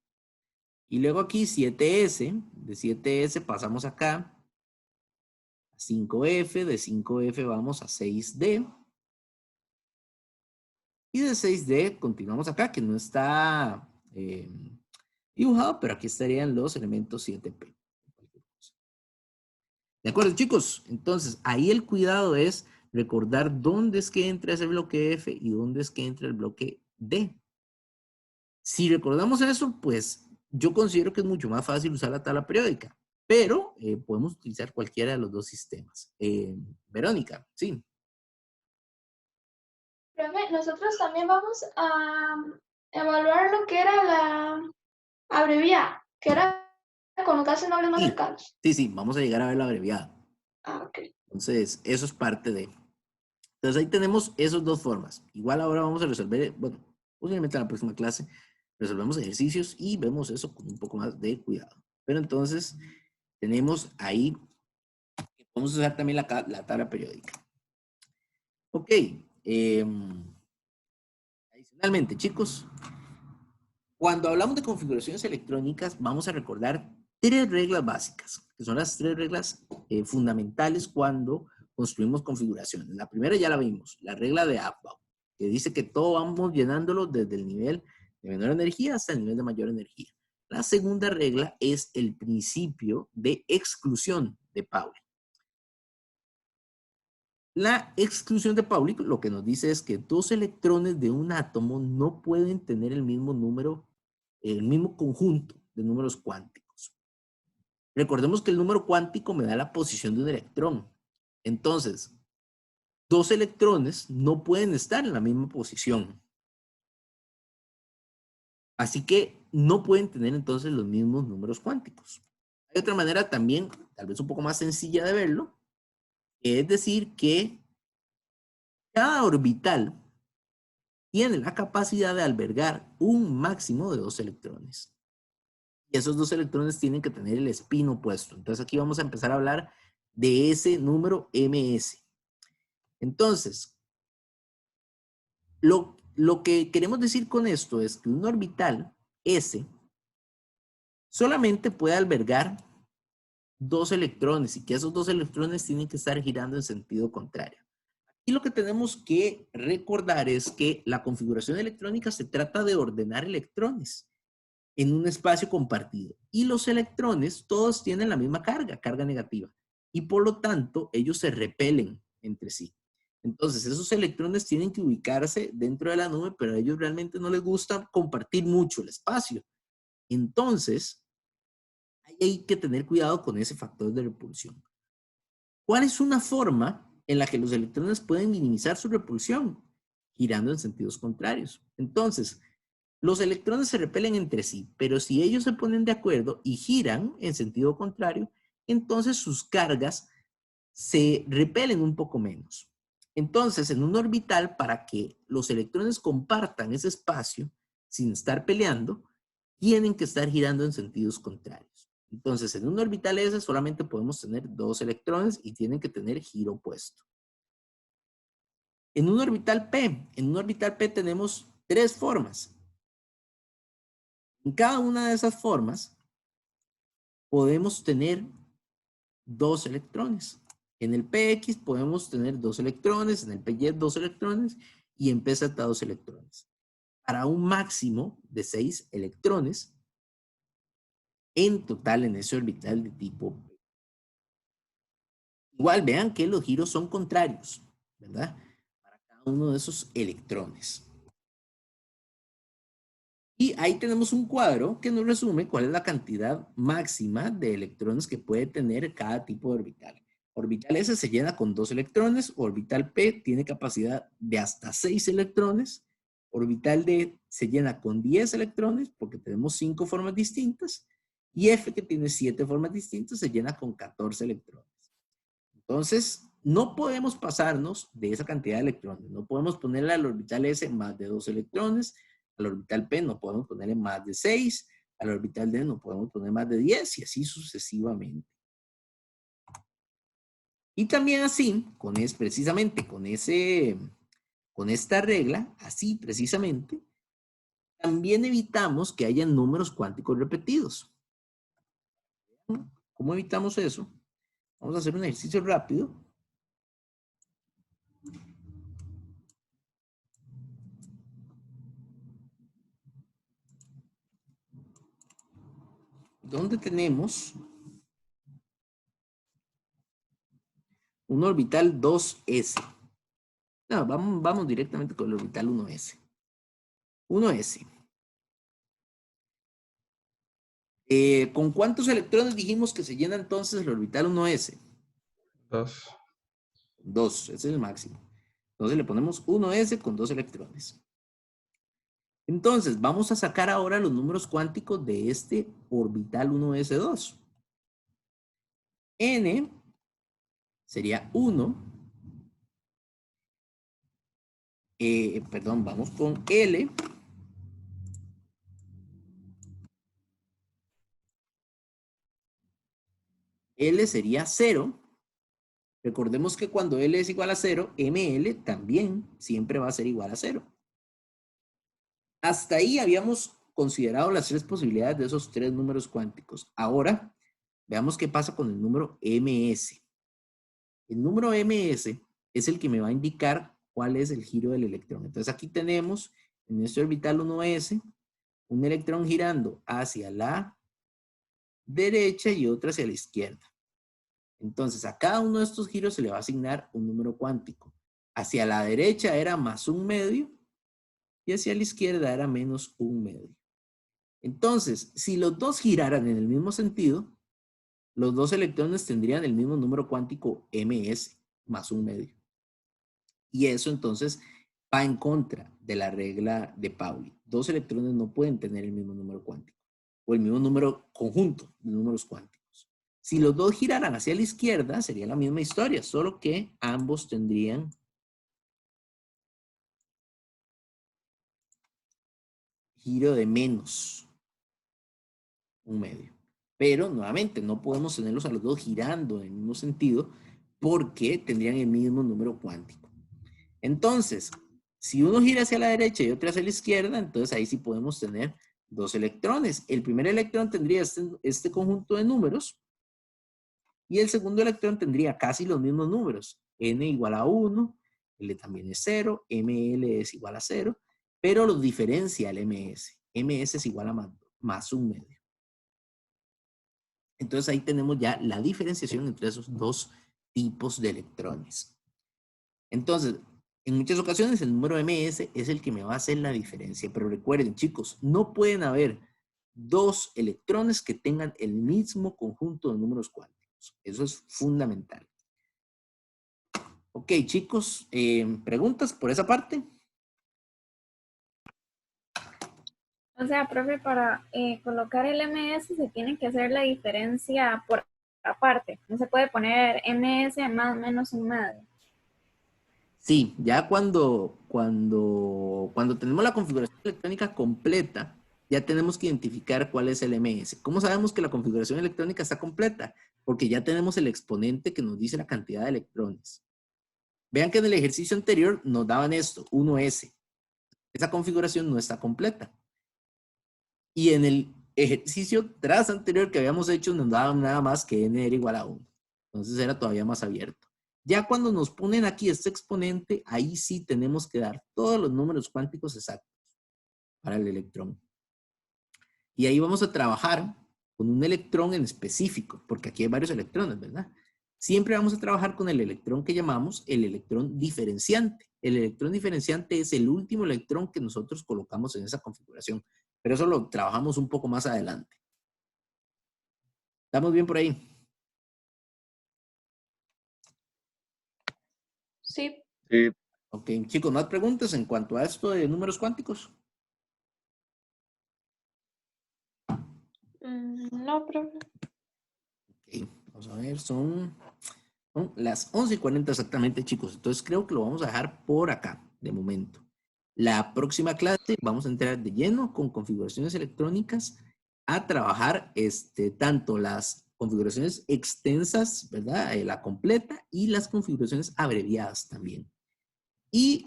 Y luego aquí 7S. De 7S pasamos acá a 5F. De 5F vamos a 6D. Y de 6D continuamos acá, que no está dibujado, pero aquí estarían los elementos 7P. ¿De acuerdo, chicos? Entonces, ahí el cuidado es recordar dónde es que entra ese bloque F y dónde es que entra el bloque D. Si recordamos eso, pues yo considero que es mucho más fácil usar la tabla periódica, pero podemos utilizar cualquiera de los dos sistemas. Verónica, sí. Profe, nosotros también vamos a evaluar lo que era la abreviada, que era con los gases nobles más Sí. cercanos. Sí, vamos a llegar a ver la abreviada. Ah, ok. Entonces, eso es parte de... Entonces, ahí tenemos esas dos formas. Igual ahora vamos a resolver, bueno, posiblemente en la próxima clase, resolvemos ejercicios y vemos eso con un poco más de cuidado. Pero entonces, tenemos ahí, vamos a usar también la tabla periódica. Ok. Adicionalmente, chicos, cuando hablamos de configuraciones electrónicas, vamos a recordar 3 reglas básicas, que son las 3 reglas fundamentales cuando construimos configuraciones. La primera ya la vimos, la regla de Aufbau, que dice que todo vamos llenándolo desde el nivel de menor energía hasta el nivel de mayor energía. La segunda regla es el principio de exclusión de Pauli. La exclusión de Pauli lo que nos dice es que 2 electrones de un átomo no pueden tener el mismo número, el mismo conjunto de números cuánticos. Recordemos que el número cuántico me da la posición de un electrón. Entonces, 2 electrones no pueden estar en la misma posición. Así que no pueden tener entonces los mismos números cuánticos. Hay otra manera también, tal vez un poco más sencilla de verlo, es decir que cada orbital tiene la capacidad de albergar un máximo de 2 electrones. Y esos 2 electrones tienen que tener el spin opuesto. Entonces aquí vamos a empezar a hablar de ese número ms. Entonces, lo que queremos decir con esto es que un orbital S solamente puede albergar 2 electrones y que esos 2 electrones tienen que estar girando en sentido contrario. Y lo que tenemos que recordar es que la configuración electrónica se trata de ordenar electrones en un espacio compartido. Y los electrones todos tienen la misma carga, carga negativa. Y por lo tanto, ellos se repelen entre sí. Entonces, esos electrones tienen que ubicarse dentro de la nube, pero a ellos realmente no les gusta compartir mucho el espacio. Entonces, hay que tener cuidado con ese factor de repulsión. ¿Cuál es una forma en la que los electrones pueden minimizar su repulsión? Girando en sentidos contrarios. Entonces, los electrones se repelen entre sí, pero si ellos se ponen de acuerdo y giran en sentido contrario, entonces sus cargas se repelen un poco menos. Entonces, en un orbital, para que los electrones compartan ese espacio sin estar peleando, tienen que estar girando en sentidos contrarios. Entonces, en un orbital S solamente podemos tener 2 electrones y tienen que tener giro opuesto. En un orbital P tenemos 3 formas. En cada una de esas formas podemos tener 2 electrones. En el PX podemos tener 2 electrones, en el PY 2 electrones y en PZ 2 electrones. Para un máximo de 6 electrones en total en ese orbital de tipo P. Igual vean que los giros son contrarios, ¿verdad? Para cada uno de esos electrones. Y ahí tenemos un cuadro que nos resume cuál es la cantidad máxima de electrones que puede tener cada tipo de orbital. Orbital S se llena con 2 electrones, orbital P tiene capacidad de hasta 6 electrones, orbital D se llena con 10 electrones porque tenemos 5 formas distintas, y F, que tiene 7 formas distintas, se llena con 14 electrones. Entonces, no podemos pasarnos de esa cantidad de electrones. No podemos ponerle al orbital S más de 2 electrones, al orbital P no podemos ponerle más de 6, al orbital D no podemos poner más de 10 y así sucesivamente. Y también así, precisamente con esta regla, así precisamente, también evitamos que haya números cuánticos repetidos. ¿Cómo evitamos eso? Vamos a hacer un ejercicio rápido. Donde tenemos un orbital 2s. No, vamos directamente con el orbital 1s. 1s. ¿Con cuántos electrones dijimos que se llena entonces el orbital 1s? 2. 2, ese es el máximo. Entonces le ponemos 1s con 2 electrones. Entonces, vamos a sacar ahora los números cuánticos de este orbital 1s2. N sería 1. Perdón, vamos con L. L sería 0. Recordemos que cuando L es igual a 0, ML también siempre va a ser igual a 0. Hasta ahí habíamos considerado las 3 posibilidades de esos 3 números cuánticos. Ahora, veamos qué pasa con el número ms. El número ms es el que me va a indicar cuál es el giro del electrón. Entonces aquí tenemos en este orbital 1s un electrón girando hacia la derecha y otro hacia la izquierda. Entonces a cada uno de estos giros se le va a asignar un número cuántico. Hacia la derecha era más 1/2 y hacia la izquierda era menos 1/2. Entonces, si los dos giraran en el mismo sentido, los dos electrones tendrían el mismo número cuántico ms más 1/2. Y eso entonces va en contra de la regla de Pauli. 2 electrones no pueden tener el mismo número cuántico o el mismo número conjunto de números cuánticos. Si los dos giraran hacia la izquierda, sería la misma historia, solo que ambos tendrían giro de menos 1/2. Pero, nuevamente, no podemos tenerlos a los dos girando en el mismo sentido porque tendrían el mismo número cuántico. Entonces, si uno gira hacia la derecha y otro hacia la izquierda, entonces ahí sí podemos tener 2 electrones. El primer electrón tendría este conjunto de números y el segundo electrón tendría casi los mismos números. N igual a 1, L también es 0, ML es igual a 0, pero los diferencia el MS. MS es igual a más 1/2. Entonces ahí tenemos ya la diferenciación entre esos 2 tipos de electrones. Entonces, en muchas ocasiones el número ms es el que me va a hacer la diferencia. Pero recuerden, chicos, no pueden haber 2 electrones que tengan el mismo conjunto de números cuánticos. Eso es fundamental. Ok, chicos, ¿preguntas por esa parte? O sea, profe, para colocar el MS se tiene que hacer la diferencia por aparte. No se puede poner MS más o menos 1/2. Sí, ya cuando tenemos la configuración electrónica completa, ya tenemos que identificar cuál es el MS. ¿Cómo sabemos que la configuración electrónica está completa? Porque ya tenemos el exponente que nos dice la cantidad de electrones. Vean que en el ejercicio anterior nos daban esto, 1s. Esa configuración no está completa. Y en el ejercicio tras anterior que habíamos hecho nos daban nada más que n era igual a 1. Entonces era todavía más abierto. Ya cuando nos ponen aquí este exponente, ahí sí tenemos que dar todos los números cuánticos exactos para el electrón. Y ahí vamos a trabajar con un electrón en específico, porque aquí hay varios electrones, ¿verdad? siempre vamos a trabajar con el electrón que llamamos el electrón diferenciante. El electrón diferenciante es el último electrón que nosotros colocamos en esa configuración, pero eso lo trabajamos un poco más adelante. ¿Estamos bien por ahí? Sí. Sí. Ok, chicos, ¿más preguntas en cuanto a esto de números cuánticos? No, profe. Ok, vamos a ver, son las 11:40 exactamente, chicos. Entonces creo que lo vamos a dejar por acá, de momento. La próxima clase vamos a entrar de lleno con configuraciones electrónicas a trabajar tanto las configuraciones extensas, ¿verdad? La completa y las configuraciones abreviadas también. Y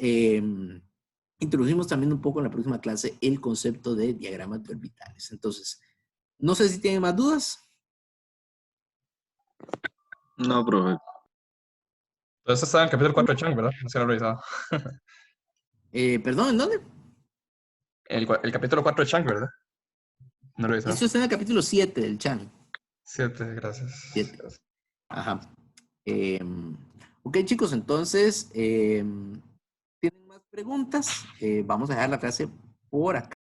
introducimos también un poco en la próxima clase el concepto de diagramas de orbitales. Entonces, no sé si tienen más dudas. No, profe. Entonces está en el capítulo 4 de Chang, ¿verdad? No se lo he revisado. Perdón, ¿en dónde? El capítulo 4 de Chang, ¿verdad? No lo he revisado. Eso está en el capítulo 7 del Chan. 7, gracias. 7. Ajá. Ok, chicos, entonces, ¿tienen más preguntas? Vamos a dejar la clase por acá.